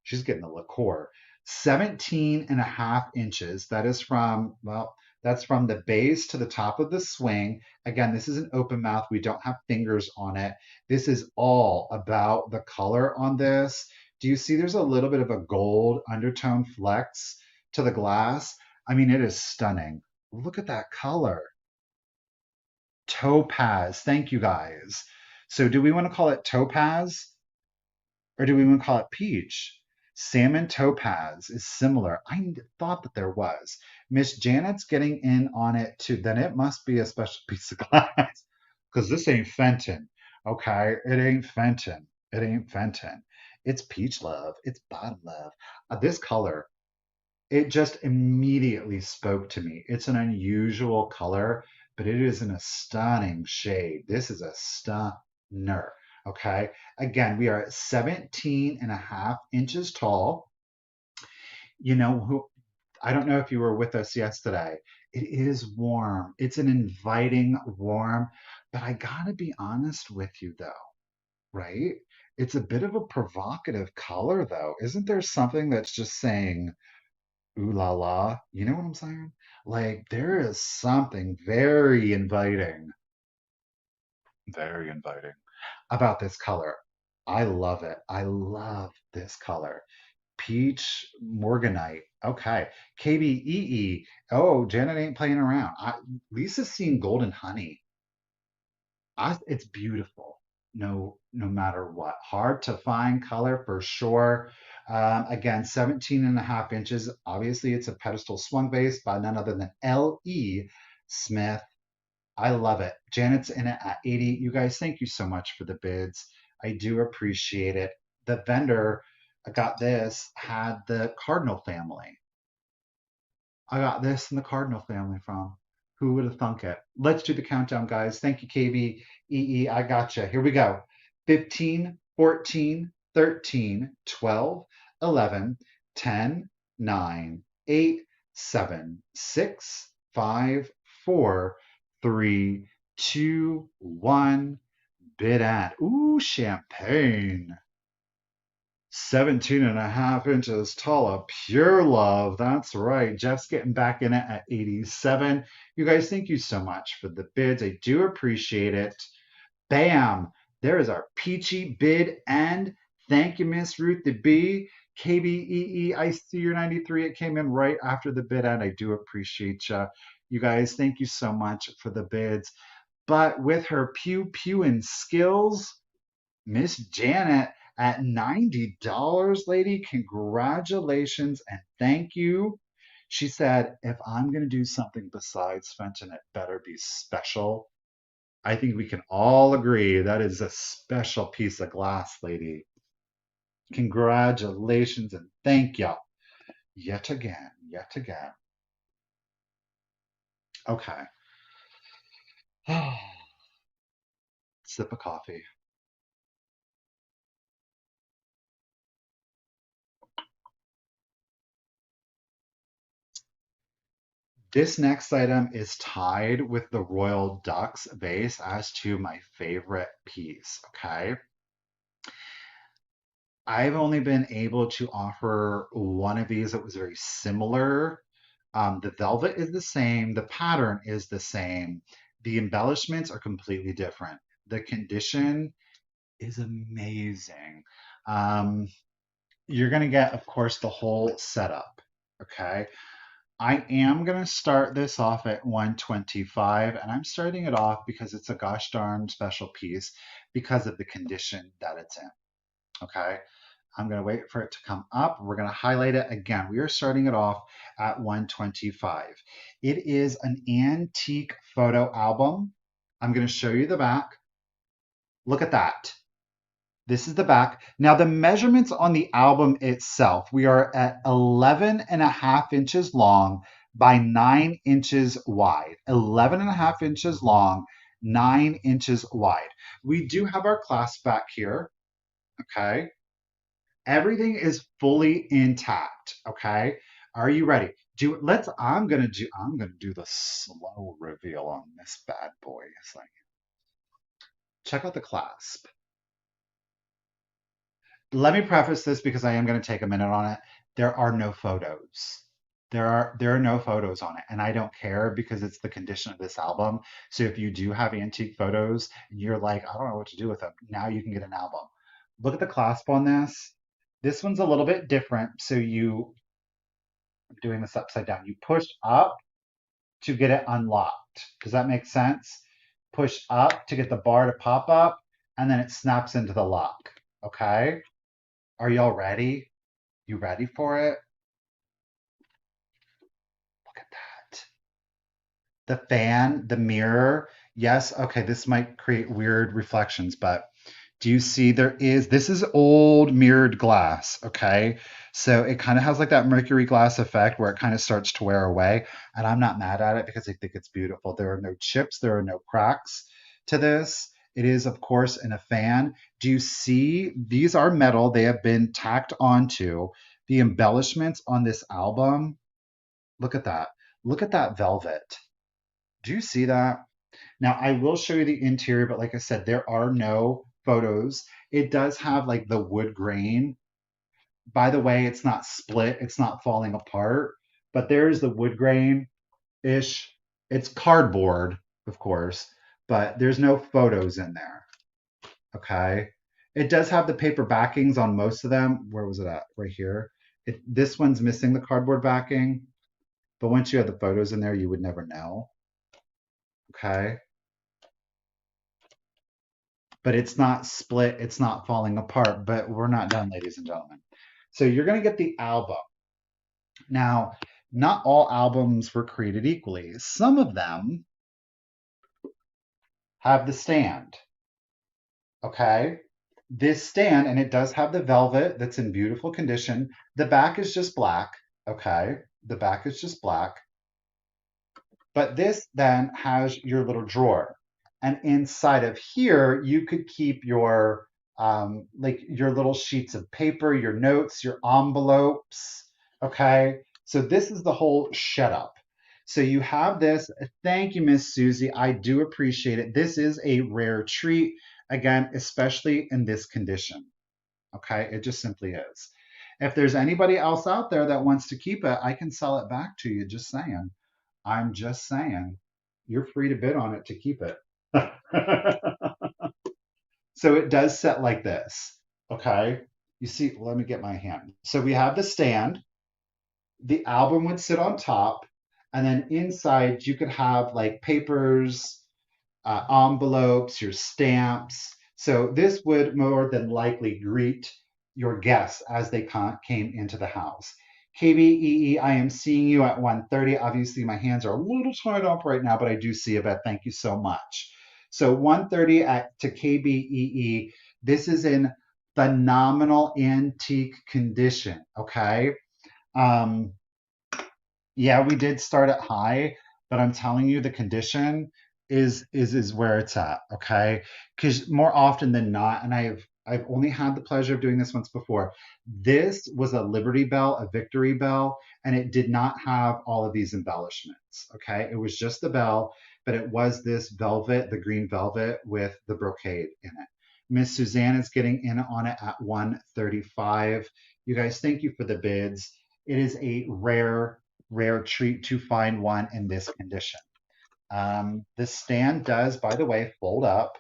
She's getting the liqueur. 17 and a half inches. That is from, well, that's from the base to the top of the swing. Again, this is an open mouth. We don't have fingers on it. This is all about the color on this. Do you see there's a little bit of a gold undertone flex to the glass? I mean, it is stunning. Look at that color. Topaz. Thank you guys. So do we want to call it topaz? Or do we even call it peach? Salmon topaz is similar. I thought that there was. Miss Janet's getting in on it too. Then it must be a special piece of glass because this ain't Fenton. Okay, it ain't Fenton. It ain't Fenton. It's peach love. It's bottom love. This color, it just immediately spoke to me. It's an unusual color, but it is in a stunning shade. This is a stunner. Okay. Again, we are at 17 and a half inches tall. You know, I don't know if you were with us yesterday. It is warm. It's an inviting warm, but I gotta be honest with you though, right? It's a bit of a provocative color though. Isn't there something that's just saying, ooh la la. You know what I'm saying? Like there is something very inviting about this color. I love it. I love this color. Peach Morganite. Okay. KBEE. Oh, Janet ain't playing around. Lisa's seen Golden Honey. It's beautiful. No matter what. Hard to find color for sure. Again, 17 and a half inches. Obviously, it's a pedestal swung base by none other than L.E. Smith. I love it. Janet's in it at 80. You guys, thank you so much for the bids. I do appreciate it. The vendor got this, had the Cardinal family. I got this in the Cardinal family from. Who would have thunk it? Let's do the countdown, guys. Thank you, KBEE. I gotcha. Here we go. 15, 14, 13, 12, 11, 10, 9, 8, 7, 6, 5, 4, 3, 2, 1, bid at. Ooh, champagne. 17.5 inches taller, pure love. That's right. Jeff's getting back in it at 87. You guys, thank you so much for the bids. I do appreciate it. Bam! There is our peachy bid end. Thank you, Miss Ruth the B. KBEE, I see your 93. It came in right after the bid end. I do appreciate you. You guys, thank you so much for the bids. But with her pew pewing skills, Miss Janet at $90, lady, congratulations and thank you. She said, if I'm going to do something besides Fenton, it better be special. I think we can all agree that is a special piece of glass, lady. Congratulations and thank you. Yet again, yet again. Okay. Sip of coffee. This next item is tied with the Royal Ducks vase as to my favorite piece, okay? I've only been able to offer one of these that was very similar. The velvet is the same, the pattern is the same, the embellishments are completely different. The condition is amazing. Um, you're going to get, of course, the whole setup, okay? I am going to start this off at 125, and I'm starting it off because it's a gosh darn special piece because of the condition that it's in, okay? I'm going to wait for it to come up. We're going to highlight it again. We are starting it off at 125. It is an antique photo album. I'm going to show you the back. Look at that. This is the back. Now the measurements on the album itself, we are at 11.5 inches long by 9 inches wide. 11.5 inches long, 9 inches wide. We do have our clasp back here, okay? Everything is fully intact, okay? Are you ready? I'm gonna do the slow reveal on this bad boy. It's like, check out the clasp. Let me preface this because I am going to take a minute on it. There are no photos. There are no photos on it, and I don't care because it's the condition of this album. So if you do have antique photos and you're like, I don't know what to do with them, now you can get an album. Look at the clasp on this. This one's a little bit different. So I'm doing this upside down. You push up to get it unlocked. Does that make sense? Push up to get the bar to pop up, and then it snaps into the lock. Okay? Are y'all ready? You ready for it? Look at that. The fan, the mirror. Yes, okay, this might create weird reflections, but do you see this is old mirrored glass, okay? So it kind of has like that mercury glass effect where it kind of starts to wear away. And I'm not mad at it because I think it's beautiful. There are no chips, there are no cracks to this. It is, of course, in a fan. Do you see these are metal? They have been tacked onto the embellishments on this album. Look at that. Look at that velvet. Do you see that? Now, I will show you the interior, but like I said, there are no photos. It does have like the wood grain. By the way, it's not split, it's not falling apart, but there's the wood grain ish. It's cardboard, of course, but there's no photos in there. Okay. It does have the paper backings on most of them. Where was it at? Right here. This one's missing the cardboard backing, but once you have the photos in there, you would never know. Okay. But it's not split, it's not falling apart, but we're not done, ladies and gentlemen. So you're going to get the album. Now, not all albums were created equally. Some of them have the stand, okay? This stand, and it does have the velvet that's in beautiful condition. The back is just black, okay? The back is just black. But this then has your little drawer. And inside of here, you could keep your like your little sheets of paper, your notes, your envelopes. Okay. So this is the whole setup. So you have this. Thank you, Miss Susie. I do appreciate it. This is a rare treat, again, especially in this condition. Okay, it just simply is. If there's anybody else out there that wants to keep it, I can sell it back to you. Just saying. I'm just saying. You're free to bid on it to keep it. So it does set like this. Okay. You see, let me get my hand. So we have the stand, the album would sit on top, and then inside you could have like papers, envelopes, your stamps. So this would more than likely greet your guests as they came into the house. KBEE, I am seeing you at 1:30. Obviously, my hands are a little tied up right now, but I do see you, Beth. Thank you so much. So 1:30 to KBEE. This is in phenomenal antique condition. Okay. Um, yeah, we did start at high, but I'm telling you, the condition is where it's at. Okay, because more often than not, and I've only had the pleasure of doing this once before. This was a Liberty Bell, a Victory Bell, and it did not have all of these embellishments. Okay, it was just the bell, but it was this velvet, the green velvet with the brocade in it. Miss Suzanne is getting in on it at 135. You guys, thank you for the bids. It is a rare treat to find one in this condition. This stand does, by the way, fold up.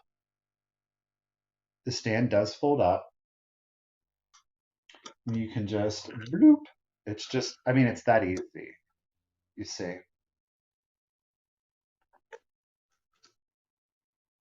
The stand does fold up. And you can just bloop. It's just, I mean, it's that easy. You see.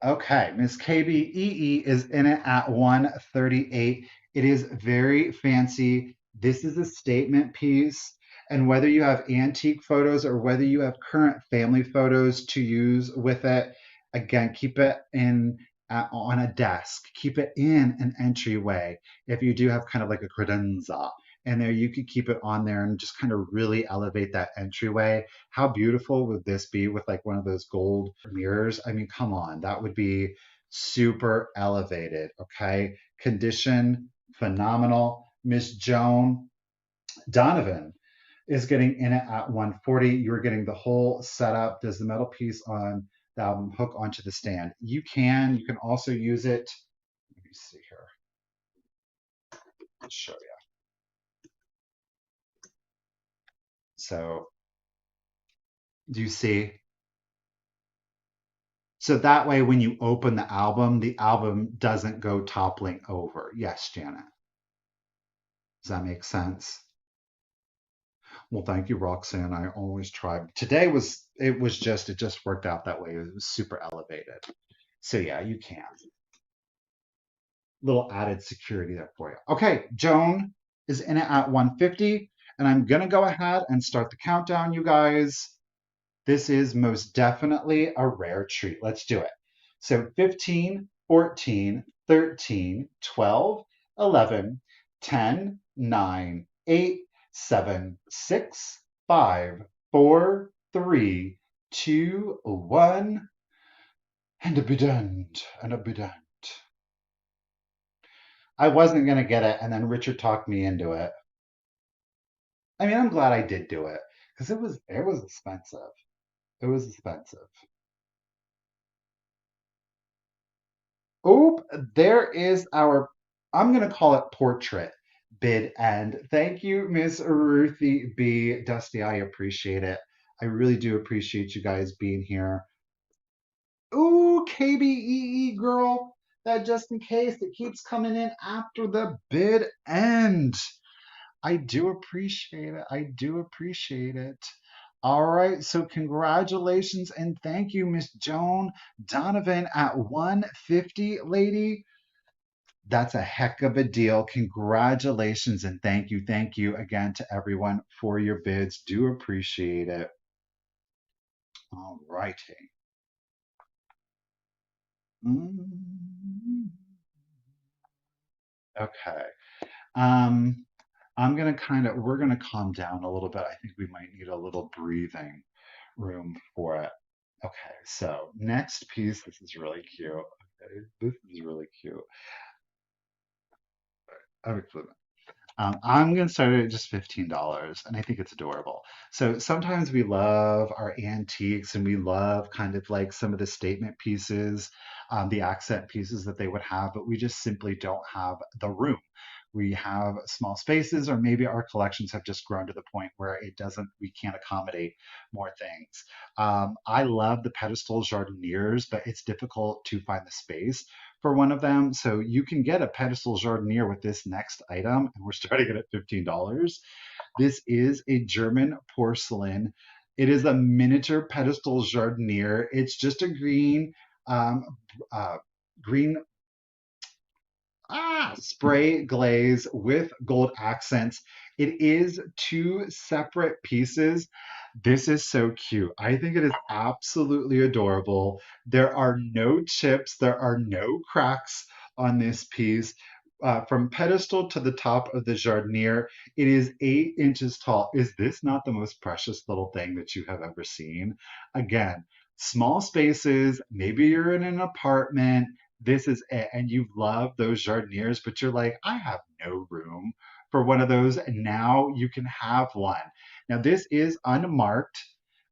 Okay, Miss KBEE is in it at 138. It is very fancy. This is a statement piece. And whether you have antique photos or whether you have current family photos to use with it, again, keep it in on a desk. Keep it in an entryway. If you do have kind of like a credenza in there, you could keep it on there and just kind of really elevate that entryway. How beautiful would this be with like one of those gold mirrors? I mean, come on, that would be super elevated. Okay. Condition, phenomenal. Miss Joan Donovan is getting in it at 140. You're getting the whole setup. Does the metal piece on the album hook onto the stand? You can also use it. Let me see here. I'll show you. So do you see? So that way, when you open the album doesn't go toppling over. Yes, Janet. Does that make sense? Well, thank you, Roxanne. I always try. It just worked out that way. It was super elevated. So yeah, you can. Little added security there for you. Okay, Joan is in it at 150, and I'm gonna go ahead and start the countdown, you guys. This is most definitely a rare treat. Let's do it. So 15, 14, 13, 12, 11, 10, 9, 8, 7, 6, 5, 4, 3, 2, 1, and a bident, and a bident. I wasn't going to get it, and then Richard talked me into it. I mean, I'm glad I did do it because it was expensive. It was expensive. Oop, there is our, I'm going to call it portrait bid end. Thank you, Miss Ruthie B. Dusty, I appreciate it. I really do appreciate you guys being here. Ooh, KBEE girl, that just in case it keeps coming in after the bid end. I do appreciate it. I do appreciate it. All right, so congratulations and thank you, Miss Joan Donovan at 150, lady. That's a heck of a deal. Congratulations and thank you again to everyone for your bids. Do appreciate it. All righty. Okay. Um, we're gonna calm down a little bit. I think we might need a little breathing room for it. Okay, so next piece, this is really cute. Okay, this is really cute. Excellent. I'm going to start it at just $15, and I think it's adorable. So sometimes we love our antiques and we love kind of like some of the statement pieces, the accent pieces that they would have, but we just simply don't have the room. We have small spaces, or maybe our collections have just grown to the point where we can't accommodate more things. I love the pedestal jardiniers, but it's difficult to find the space for one of them. So you can get a pedestal jardinier with this next item, and we're starting it at $15. This is a German porcelain. It is a miniature pedestal jardinier. It's just a um, uh, green spray glaze with gold accents. It is two separate pieces. This is so cute. I think it is absolutely adorable. There are no chips, there are no cracks on this piece. From pedestal to the top of the jardinier, it is 8 inches tall. Is this not the most precious little thing that you have ever seen? Again, small spaces. Maybe you're in an apartment, this is it. And you love those jardiniers, but you're like, I have no room for one of those. And now you can have one. Now, this is unmarked.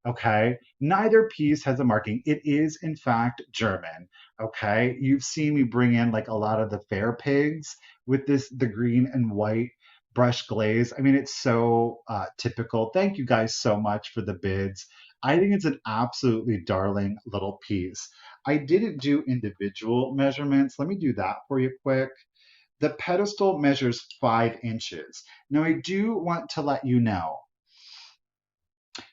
Okay. Neither piece has a marking. It is, in fact, German. Okay. You've seen me bring in like a lot of the fair pigs with the green and white brush glaze. I mean, it's so typical. Thank you guys so much for the bids. I think it's an absolutely darling little piece. I didn't do individual measurements. Let me do that for you quick. The pedestal measures 5 inches. Now, I do want to let you know,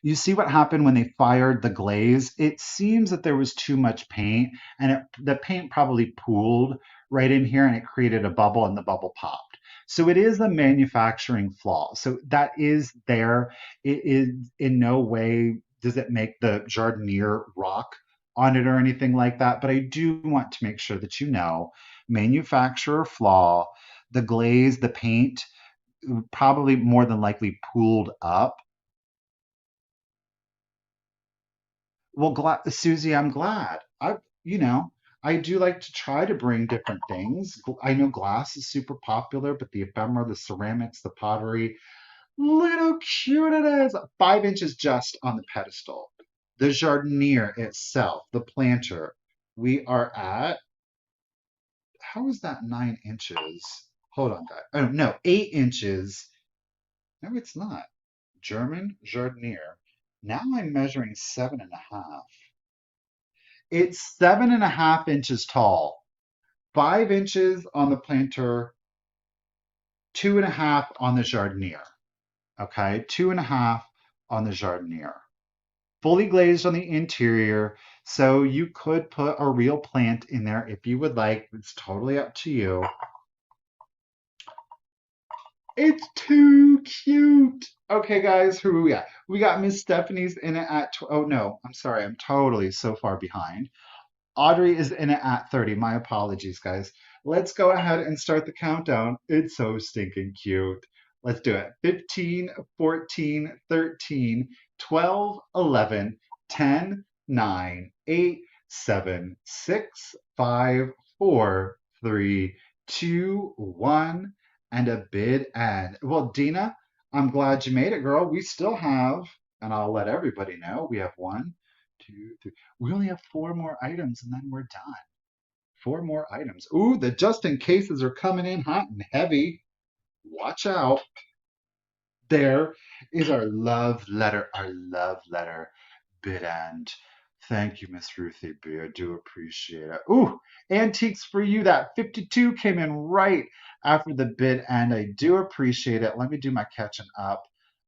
you see what happened when they fired the glaze? It seems that there was too much paint, and the paint probably pooled right in here and it created a bubble, and the bubble popped. So it is a manufacturing flaw. So that is there. It is in no way does it make the jardinier rock on it or anything like that. But I do want to make sure that you know, manufacturer flaw, the glaze, the paint probably more than likely pooled up. Well, Susie, I'm glad. I do like to try to bring different things. I know glass is super popular, but the ephemera, the ceramics, the pottery, look at how cute it is. 5 inches just on the pedestal. The jardinier itself, the planter, we are at, how is that 9 inches? Hold on, guys. Oh, no, 8 inches. No, it's not. German jardinier. Now I'm measuring 7.5. It's 7.5 inches tall, 5 inches on the planter, 2.5 on the jardinier. Okay, 2.5 on the jardinier. Fully glazed on the interior, so you could put a real plant in there if you would like. It's totally up to you. It's too cute. Okay, guys, who are we at? We got Miss Stephanie's in it at, oh no, I'm sorry, I'm totally so far behind. Audrey is in it at 30. My apologies, guys. Let's go ahead and start the countdown. It's so stinking cute. Let's do it. 15, 14, 13, 12, 11, 10, 9, 8, 7, 6, 5, 4, 3, 2, 1, and a bid end. Well, Dina, I'm glad you made it, girl. We still have, and I'll let everybody know, we have one, two, three. We only have four more items and then we're done. Four more items. Ooh, the just in cases are coming in hot and heavy. Watch out. There is our love letter bid end. Thank you, Miss Ruthie B. I do appreciate it. Ooh, antiques for you. That 52 came in right after the bid end. I do appreciate it. Let me do my catching up.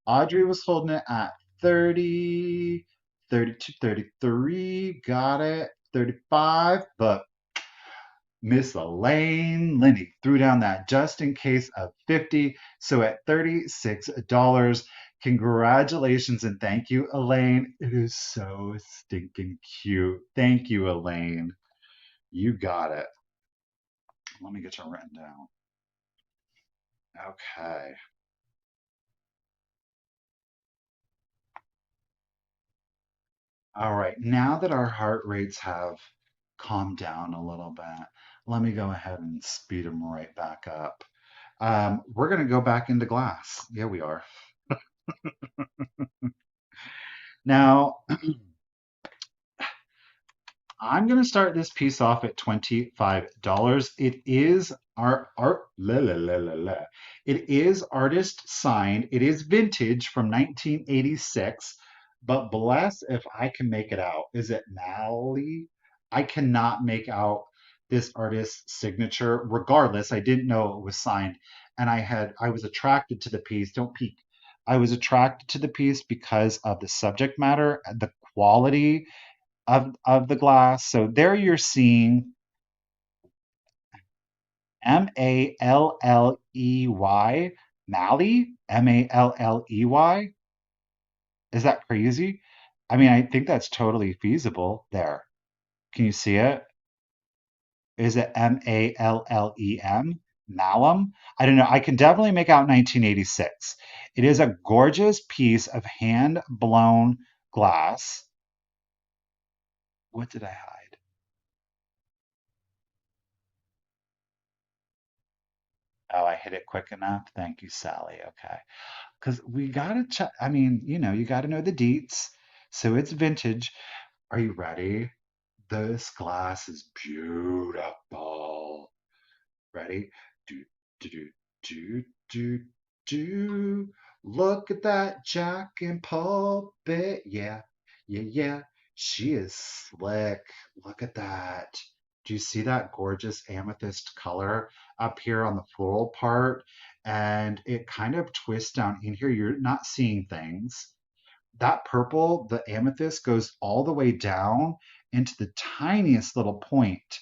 Audrey was holding it at 30, 32, 33. Got it. 35. But Miss Elaine Linney threw down that just in case of 50. So at $36, congratulations and thank you, Elaine. It is so stinking cute. Thank you, Elaine. You got it. Let me get you written down. Okay. All right. Now that our heart rates have calmed down a little bit, let me go ahead and speed them right back up. We're going to go back into glass. Yeah, we are. Now, I'm going to start this piece off at $25. It is art la, la, la, la, la. It is artist signed. It is vintage from 1986, but bless if I can make it out. Is it Mally? I cannot make out this artist's signature. Regardless, I didn't know it was signed, and I was attracted to the piece. Don't peek. I was attracted to the piece because of the subject matter, the quality of the glass. So there you're seeing Malley, Malley. Is that crazy? I mean, I think that's totally feasible there. Can you see it? Is it Mallem? Malum? I don't know. I can definitely make out 1986. It is a gorgeous piece of hand blown glass. What did I hide? Oh, I hit it quick enough. Thank you, Sally. Okay. Because we gotta check. I mean, you gotta know the deets. So it's vintage. Are you ready? This glass is beautiful. Ready? Do, do, do, do, do, do. Look at that Jack and pulpit. Yeah, yeah, yeah. She is slick. Look at that. Do you see that gorgeous amethyst color up here on the floral part? And it kind of twists down in here. You're not seeing things. That purple, the amethyst, goes all the way down into the tiniest little point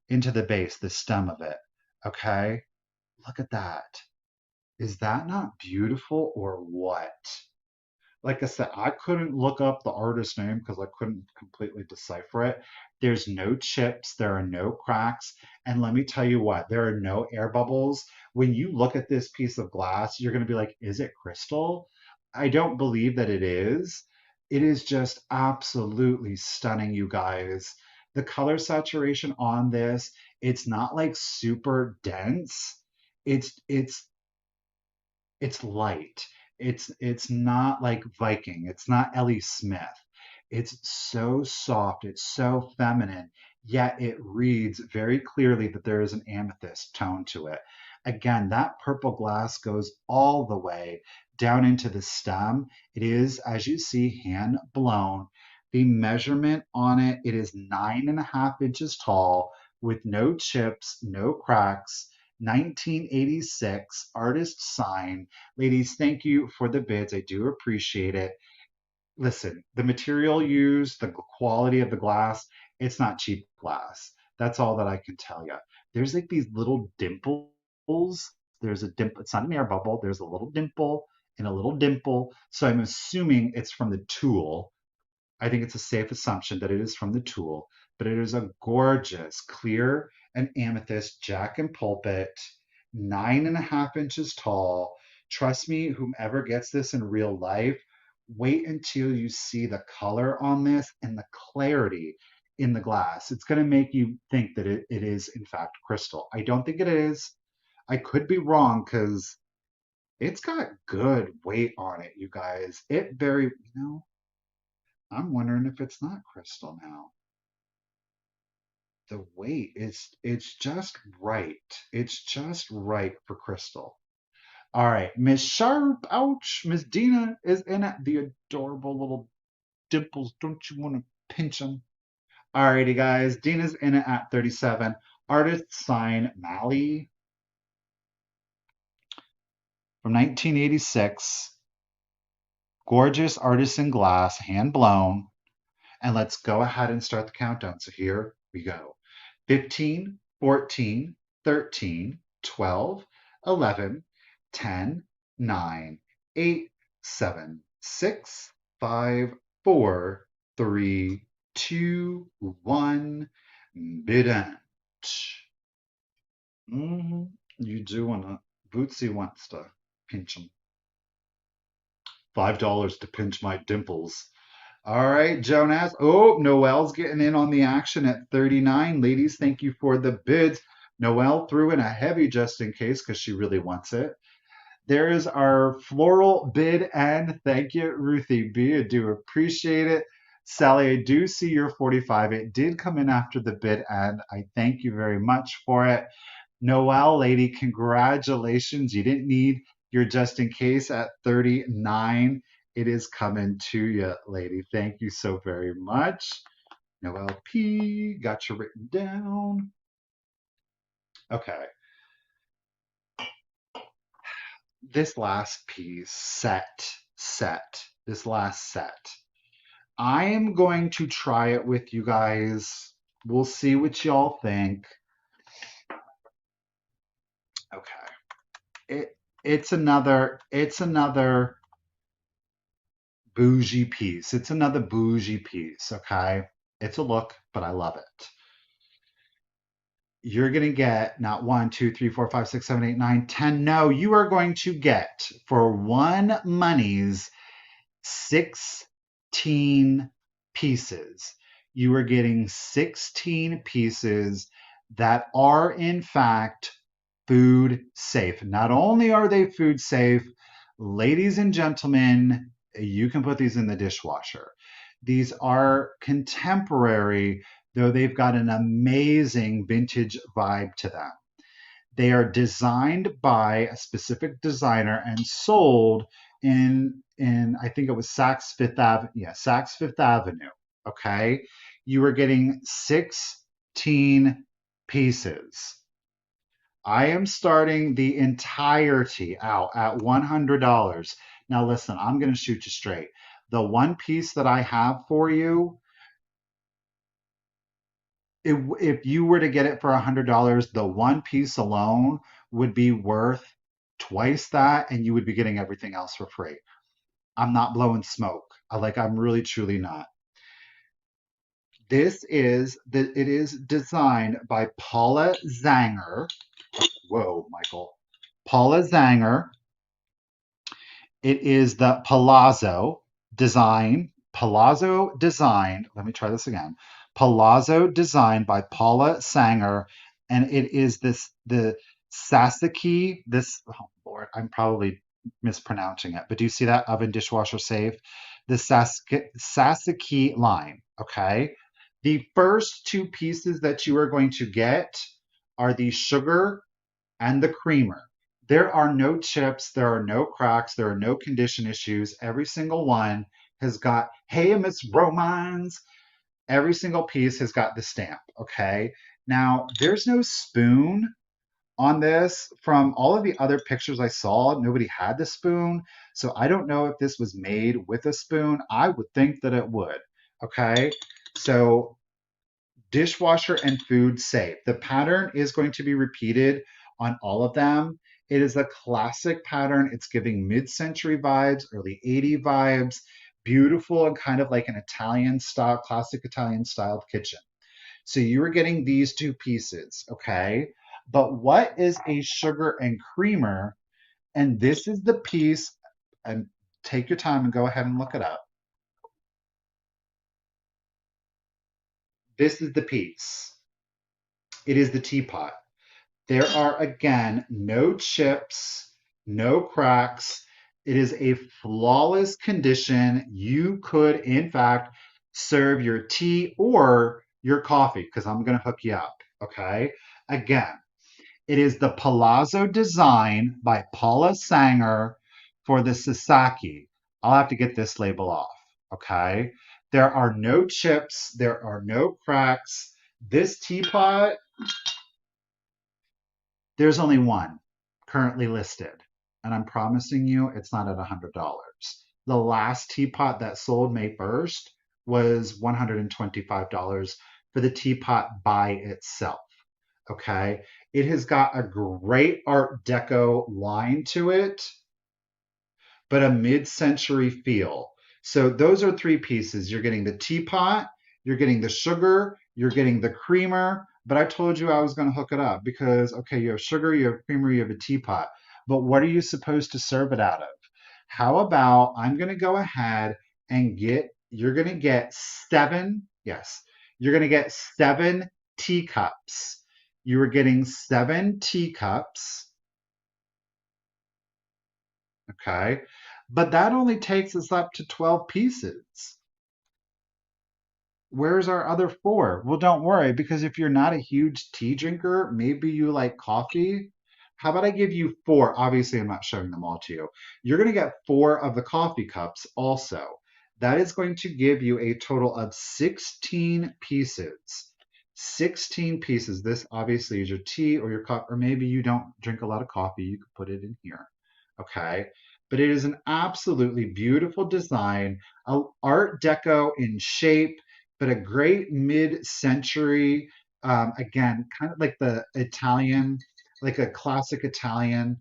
into the base, the stem of it. Okay? Look at that. Is that not beautiful or what? Like I said, I couldn't look up the artist name because I couldn't completely decipher it. There's no chips, there are no cracks, and let me tell you what, there are no air bubbles. When you look at this piece of glass, you're going to be like, is it crystal? I don't believe that it is. It is just absolutely stunning, you guys. The color saturation on this, it's not like super dense. It's it's light. It's not like Viking. It's not Ellie Smith. It's so soft. It's so feminine. Yet it reads very clearly that there is an amethyst tone to it. Again, that purple glass goes all the way down into the stem. It is, as you see, hand blown. The measurement on it, it is 9.5 inches tall with no chips, no cracks. 1986 artist sign. Ladies, thank you for the bids. I do appreciate it. Listen, the material used, the quality of the glass, it's not cheap glass. That's all that I can tell you. There's like these little dimples. There's a dimple. It's not an air bubble. There's a little dimple and a little dimple. So I'm assuming it's from the tool. I think it's a safe assumption that it is from the tool, but it is a gorgeous, clear and amethyst jack and pulpit, 9.5 inches tall. Trust me, whomever gets this in real life, wait until you see the color on this and the clarity in the glass. It's going to make you think that it is, in fact, crystal. I don't think it is. I could be wrong because it's got good weight on it, you guys. It very, I'm wondering if it's not crystal now. The weight is it's just right. It's just right for crystal. All right, Miss Sharp, ouch, Miss Dina is in it. The adorable little dimples. Don't you want to pinch them? All righty, guys. Dina's in it at 37. Artist sign Mally from 1986. Gorgeous artisan glass, hand blown. And let's go ahead and start the countdown. So here we go. 15, 14, 13, 12, 11, 10, 9, 8, 7, 6, 5, 4, 3, 2, 1. Bident. You do want to. Bootsy wants to pinch him. $5 to pinch my dimples. All right, Jonas. Oh, Noel's getting in on the action at 39. Ladies, thank you for the bids. Noelle threw in a heavy just in case because she really wants it. There is our floral bid and thank you, Ruthie B. I do appreciate it. Sally, I do see your 45. It did come in after the bid and I thank you very much for it. Noelle, lady, congratulations. You didn't need your just in case at 39. It is coming to you, lady. Thank you so very much. Noelle P. Got you written down. Okay. This last piece, this last set. I am going to try it with you guys. We'll see what y'all think. Okay. It's another bougie piece. It's another bougie piece, okay? It's a look, but I love it. You're going to get not 1, 2, 3, 4, 5, 6, 7, 8, 9, 10. No, you are going to get for one monies 16 pieces. You are getting 16 pieces that are, in fact, food safe. Not only are they food safe, ladies and gentlemen, you can put these in the dishwasher. These are contemporary, though they've got an amazing vintage vibe to them. They are designed by a specific designer and sold in I think it was Saks Fifth Avenue. Yeah, Saks Fifth Avenue. Okay. You are getting 16 pieces. I am starting the entirety out at $100. Now listen, I'm going to shoot you straight. The one piece that I have for you, if you were to get it for $100, the one piece alone would be worth twice that, and you would be getting everything else for free. I'm not blowing smoke. I'm really truly not. It is designed by Paula Zanger. Whoa, Michael. Paula Zanger. It is the Palazzo design. Let me try this again. Palazzo design by Paula Sanger, and it is the Sasaki. Oh Lord, I'm probably mispronouncing it, but do you see that oven dishwasher safe? The Sasaki line. Okay. The first two pieces that you are going to get are the sugar and the creamer. There are no chips, there are no cracks, there are no condition issues. Every single one has got, hey, Miss Romines. Every single piece has got the stamp, okay? Now, there's no spoon on this. From all of the other pictures I saw, nobody had the spoon. So I don't know if this was made with a spoon. I would think that it would, okay? So dishwasher and food safe. The pattern is going to be repeated on all of them. It is a classic pattern. It's giving mid-century vibes, early 80 vibes, beautiful and kind of like an Italian style, classic Italian styled kitchen. So you are getting these two pieces, okay? But what is a sugar and creamer? And this is the piece, and take your time and go ahead and look it up. This is the piece. It is the teapot. There are, again, no chips, no cracks. It is a flawless condition. You could, in fact, serve your tea or your coffee because I'm going to hook you up. Okay. Again, it is the Palazzo design by Paula Sanger for the Sasaki. I'll have to get this label off. Okay. There are no chips. There are no cracks. This teapot, there's only one currently listed, and I'm promising you it's not at $100. The last teapot that sold May 1st was $125 for the teapot by itself. Okay. It has got a great Art Deco line to it, but a mid-century feel. So those are three pieces. You're getting the teapot, you're getting the sugar, you're getting the creamer, but I told you I was going to hook it up because, okay, you have sugar, you have creamer, you have a teapot, but what are you supposed to serve it out of? How about I'm going to go ahead and you're going to get seven, yes, you're going to get 7 teacups. You are getting 7 teacups, okay? But that only takes us up to 12 pieces. Where's our other 4? Well, don't worry, because if you're not a huge tea drinker, maybe you like coffee. How about I give you 4? Obviously, I'm not showing them all to you. You're going to get 4 of the coffee cups also. That is going to give you a total of 16 pieces. 16 pieces. This obviously is your tea or your cup, or maybe you don't drink a lot of coffee. You could put it in here. Okay. But it is an absolutely beautiful design, Art Deco in shape, but a great mid-century, again, kind of like the Italian, like a classic Italian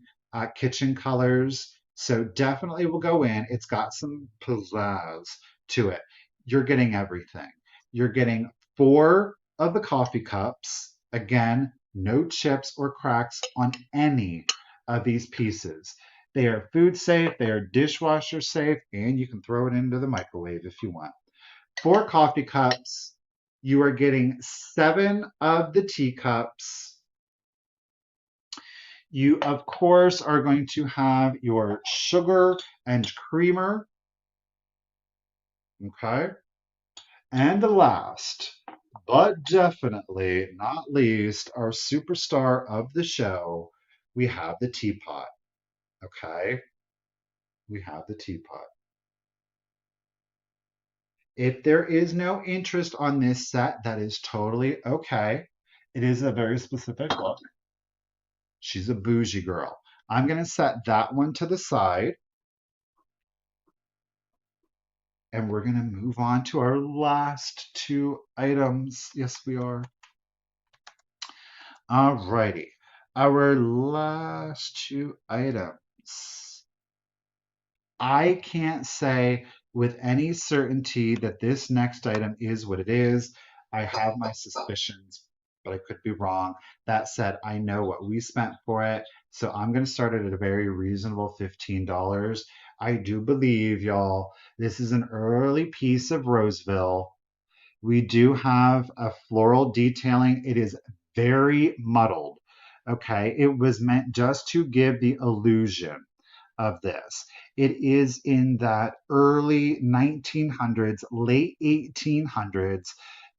kitchen colors. So definitely will go in. It's got some pizzazz to it. You're getting everything. You're getting 4 of the coffee cups. Again, no chips or cracks on any of these pieces. They are food safe, they are dishwasher safe, and you can throw it into the microwave if you want. 4 coffee cups. You are getting 7 of the teacups. You, of course, are going to have your sugar and creamer. Okay. And the last, but definitely not least, our superstar of the show, we have the teapot. Okay. We have the teapot. If there is no interest on this set, that is totally okay. It is a very specific look. She's a bougie girl. I'm going to set that one to the side, and we're going to move on to our last 2 items. Yes, we are. Alrighty. Our last 2 items. I can't say with any certainty that this next item is what it is. I have my suspicions, but I could be wrong. That said, I know what we spent for it, so I'm going to start it at a very reasonable $15. I do believe, y'all, this is an early piece of Roseville. We do have a floral detailing. It is very muddled. Okay, it was meant just to give the illusion of this. It is in that early 1900s, late 1800s.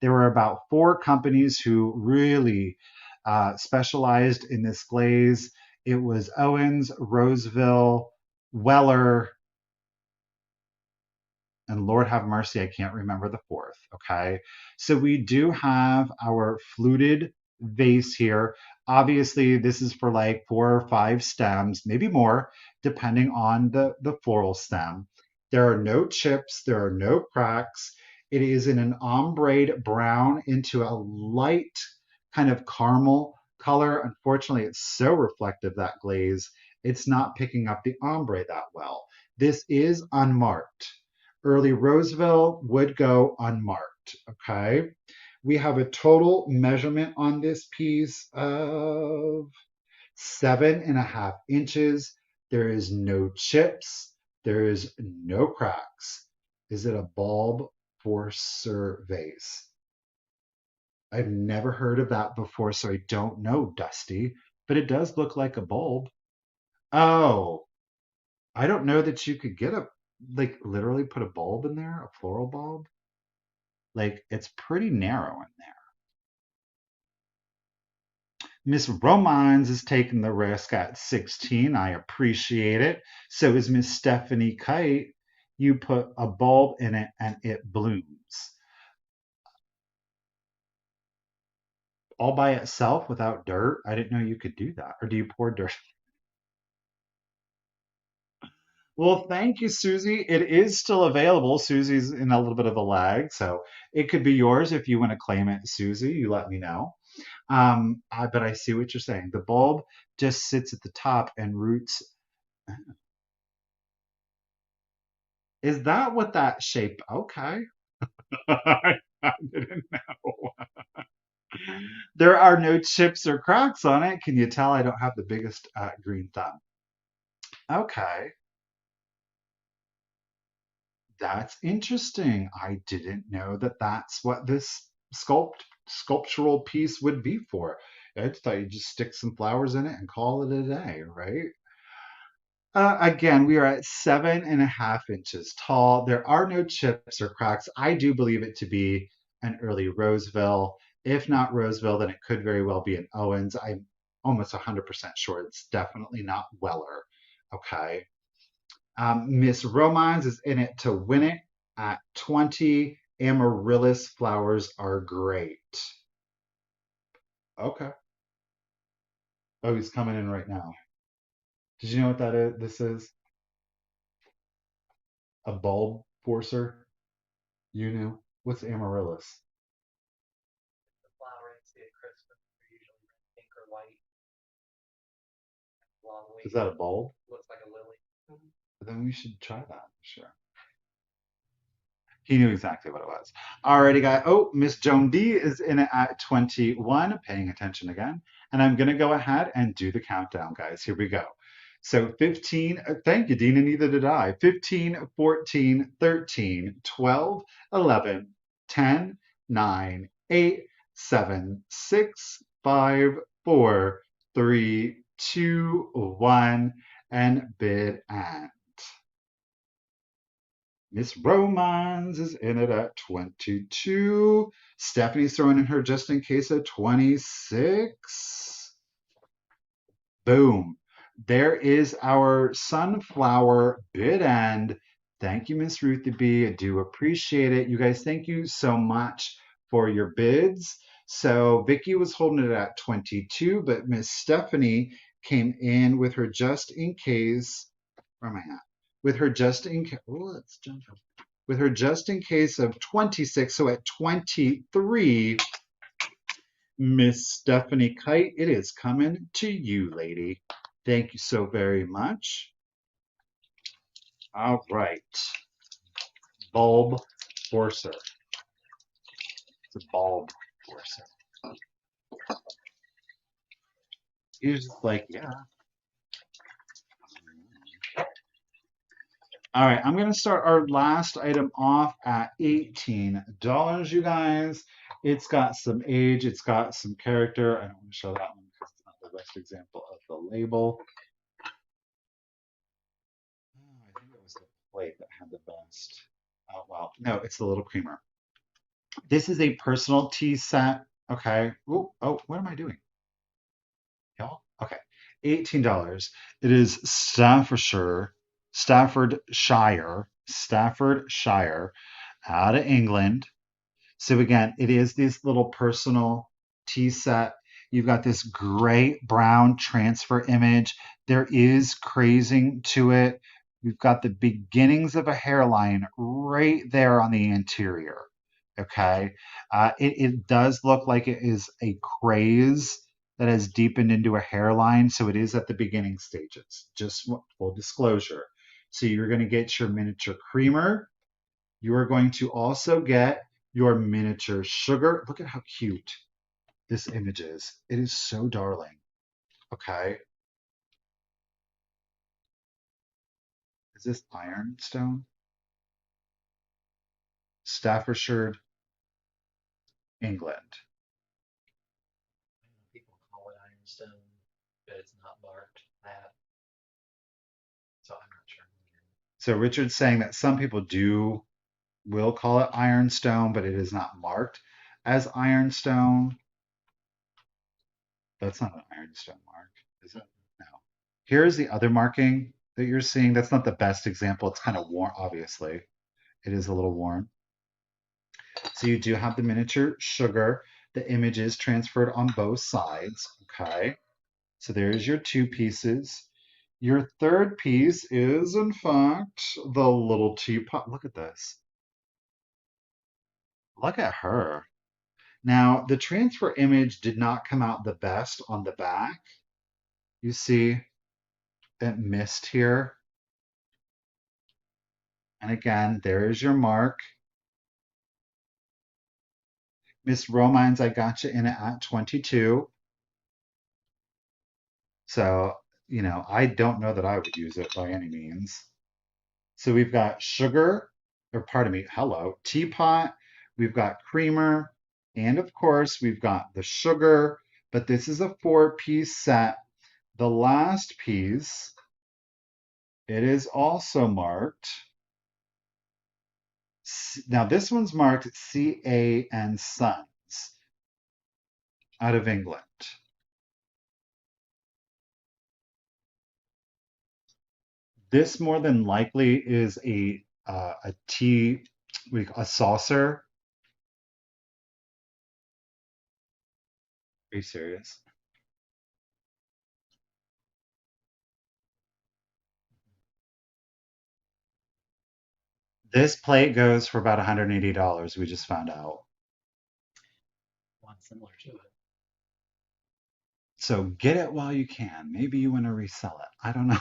There were about 4 companies who really specialized in this glaze. It was Owens, Roseville, Weller, and Lord have mercy, I can't remember the 4th. Okay. So we do have our fluted vase here. Obviously, this is for like 4 or 5 stems, maybe more, depending on the floral stem. There are no chips, there are no cracks. It is in an ombre brown into a light kind of caramel color. Unfortunately, it's so reflective, that glaze, it's not picking up the ombre that well. This is unmarked. Early Roseville would go unmarked. Okay. We have a total measurement on this piece of 7.5 inches. There is no chips. There is no cracks. Is it a bulb forcer vase? I've never heard of that before, so I don't know, Dusty, but it does look like a bulb. Oh, I don't know that you could get a, like, literally put a bulb in there, a floral bulb. Like, it's pretty narrow in there. Miss Romines is taking the risk at 16. I appreciate it. So is Miss Stephanie Kite. You put a bulb in it and it blooms all by itself without dirt. I didn't know you could do that. Or do you pour dirt? Well, thank you, Susie. It is still available. Susie's in a little bit of a lag, so it could be yours if you want to claim it, Susie. You let me know. But I see what you're saying. The bulb just sits at the top and roots. Is that what that shape? Okay. I didn't know. There are no chips or cracks on it. Can you tell I don't have the biggest green thumb? Okay. That's interesting. I didn't know that that's what this sculptural piece would be for. I just thought you'd just stick some flowers in it and call it a day, right? Again, we are at 7.5 inches tall. There are no chips or cracks. I do believe it to be an early Roseville. If not Roseville, then it could very well be an Owens. I'm almost 100% sure it's definitely not Weller. Okay. Miss Romines is in it to win it at 20. Amaryllis flowers are great. Okay. Oh, he's coming in right now. Did you know what that is? This is a bulb forcer. You knew. What's amaryllis? Is that a bulb? Then we should try that for sure. He knew exactly what it was. Alrighty, guy. Oh, Miss Joan D is in it at 21, paying attention again. And I'm going to go ahead and do the countdown, guys. Here we go. So 15, thank you, Dina. Neither did I. 15, 14, 13, 12, 11, 10, 9, 8, 7, 6, 5, 4, 3, 2, 1, and bid and. Miss Romans is in it at 22. Stephanie's throwing in her just in case at 26. Boom. There is our sunflower bid end. Thank you, Miss Ruthie B. I do appreciate it. You guys, thank you so much for your bids. So Vicky was holding it at 22, but Miss Stephanie came in with her just in case. Where am I at? With her just in case. Oh, let's jump. With her just in case of 26. So at 23, Miss Stephanie Kite, it is coming to you, lady. Thank you so very much. All right. Bulb Forcer. It's a bulb forcer. He's just like, yeah. All right, I'm gonna start our last item off at $18, you guys. It's got some age, it's got some character. I don't want to show that one because it's not the best example of the label. Oh, I think it was the plate that had the best. Oh, well, no, it's the little creamer. This is a personal tea set. Okay. Ooh, oh, what am I doing? Y'all? Okay. $18. It is Staffordshire, out of England. So again, it is this little personal tea set. You've got this gray brown transfer image. There is crazing to it. We've got the beginnings of a hairline right there on the interior. Okay. It does look like it is a craze that has deepened into a hairline. So it is at the beginning stages, just full disclosure. So you're going to get your miniature creamer. You are going to also get your miniature sugar. Look at how cute this image is. It is so darling. Okay. Is this ironstone? Staffordshire, England. People call it ironstone, but it's not marked that. So I'm not sure. So Richard's saying that some people will call it ironstone, but it is not marked as ironstone. That's not an ironstone mark, is it? No. Here's the other marking that you're seeing. That's not the best example. It's kind of worn, obviously. It is a little worn. So you do have the miniature sugar. The image is transferred on both sides. Okay. So there's your two pieces. Your third piece is, in fact, the little teapot. Look at this. Look at her. Now, the transfer image did not come out the best on the back. You see it missed here. And again, there is your mark. Miss Romines, I got you in it at 22. So, I don't know that I would use it by any means. So we've got sugar, or pardon me, hello, teapot. We've got creamer. And of course, we've got the sugar. but this is a 4-piece set. The last piece, it is also marked. Now this one's marked CA and Sons out of England. This more than likely is a tea, a saucer. Are you serious? This plate goes for about $180. We just found out. One similar to it. So get it while you can. Maybe you want to resell it. I don't know.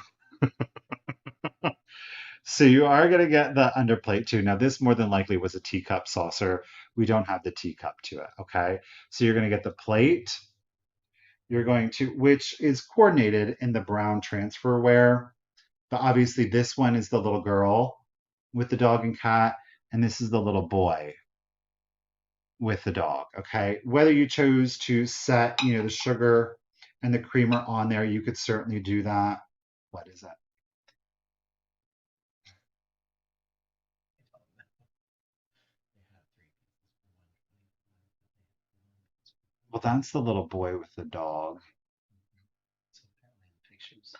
So you are going to get the underplate too. Now this more than likely was a teacup saucer. We don't have the teacup to it. Okay. So you're going to get the plate. You're going to, which is coordinated in the brown transferware. But obviously this one is the little girl with the dog and cat, and this is the little boy with the dog. Okay. Whether you chose to set, the sugar and the creamer on there, you could certainly do that. What is that? Well, that's the little boy with the dog. So apparently the pictures.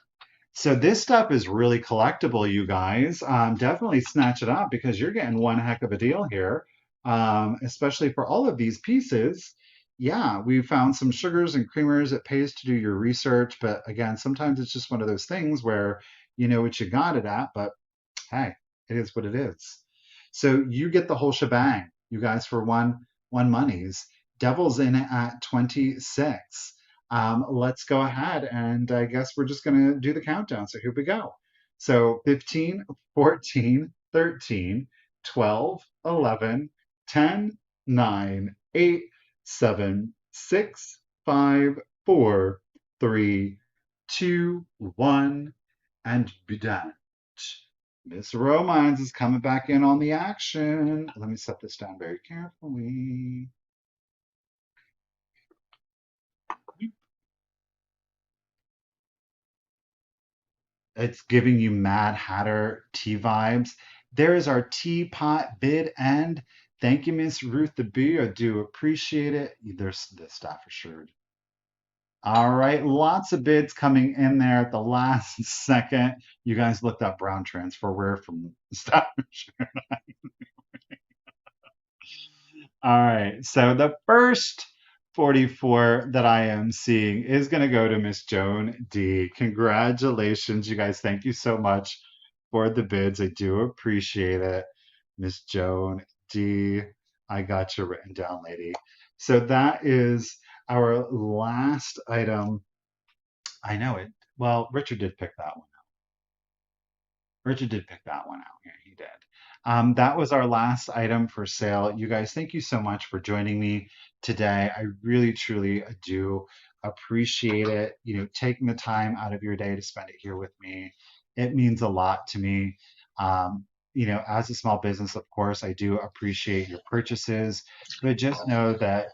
So this stuff is really collectible, you guys. Definitely snatch it up because you're getting one heck of a deal here, especially for all of these pieces. Yeah, we found some sugars and creamers. It pays to do your research, but again, sometimes it's just one of those things where you know what you got it at, but hey, it is what it is. So you get the whole shebang, you guys, for one monies. Devil's in it at 26. Let's go ahead and I guess we're just gonna do the countdown. So here we go. So 15, 14, 13, 12, 11, 10, 9, 8, 7, 6, 5, 4, 3, 2, 1, and be done. Miss Romines is coming back in on the action. Let me set this down very carefully. It's giving you Mad Hatter tea vibes. There is our teapot bid end. Thank you, Miss Ruth the Bee. I do appreciate it. There's the staff assured. All right, lots of bids coming in there at the last second. You guys looked up brown transferware from staff assured. All right, so the first 44 that I am seeing is going to go to Miss Joan D. Congratulations, you guys. Thank you so much for the bids. I do appreciate it. Miss Joan D. I got you written down, lady. So that is our last item. I know it. Well, Richard did pick that one. Richard did pick that one out. Yeah, he did. That was our last item for sale. You guys, thank you so much for joining me today. I really, truly do appreciate it. Taking the time out of your day to spend it here with me. It means a lot to me. As a small business, of course, I do appreciate your purchases, but just know that,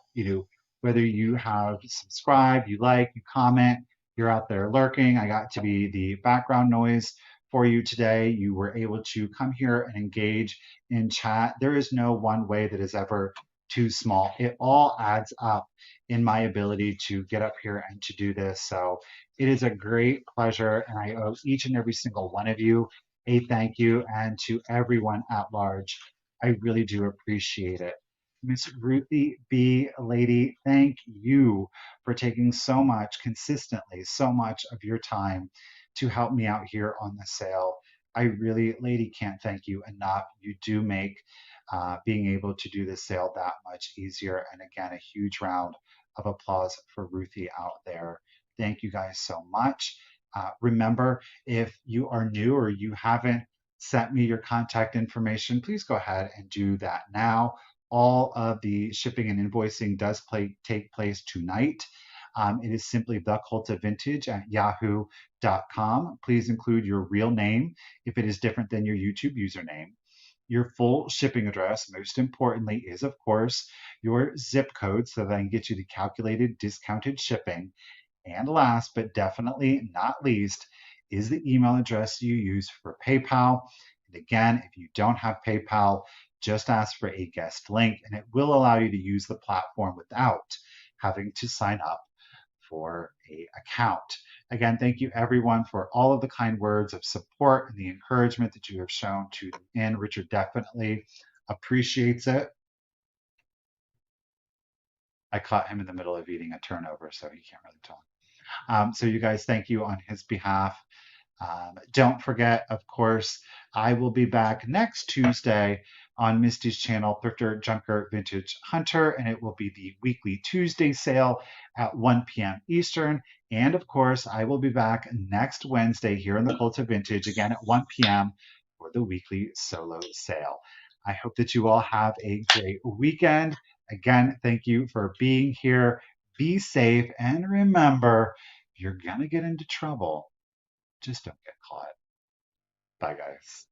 whether you have subscribed, you like, you comment, you're out there lurking. I got to be the background noise for you today. You were able to come here and engage in chat. There is no one way that is ever too small. It all adds up in my ability to get up here and to do this. So it is a great pleasure, and I owe each and every single one of you a thank you, and to everyone at large. I really do appreciate it. Miss Ruthie B. Lady, thank you for taking so much consistently, so much of your time to help me out here on the sale. I really, lady, can't thank you enough. You do make being able to do this sale that much easier. And again, a huge round of applause for Ruthie out there. Thank you guys so much. Remember, if you are new or you haven't sent me your contact information, please go ahead and do that now. All of the shipping and invoicing does take place tonight. It is simply The.Cult.Of.Vintage at yahoo.com. Please include your real name if it is different than your YouTube username. your full shipping address. Most importantly is, of course, your zip code so that I can get you the calculated discounted shipping. And last but definitely not least is the email address you use for PayPal. And again, if you don't have PayPal, just ask for a guest link and it will allow you to use the platform without having to sign up for a account. Again, thank you everyone for all of the kind words of support and the encouragement that you have shown to and Richard definitely appreciates it. I caught him in the middle of eating a turnover, so he can't really talk. So you guys, thank you on his behalf. Don't forget, of course, I will be back next Tuesday on Misty's channel, Thrifter, Junker, Vintage, Hunter, and it will be the weekly Tuesday sale at 1 p.m. Eastern. And of course, I will be back next Wednesday here in the Cult.Of.Vintage again at 1 p.m. for the weekly solo sale. I hope that you all have a great weekend. Again, thank you for being here. Be safe and remember, if you're going to get into trouble, just don't get caught. Bye, guys.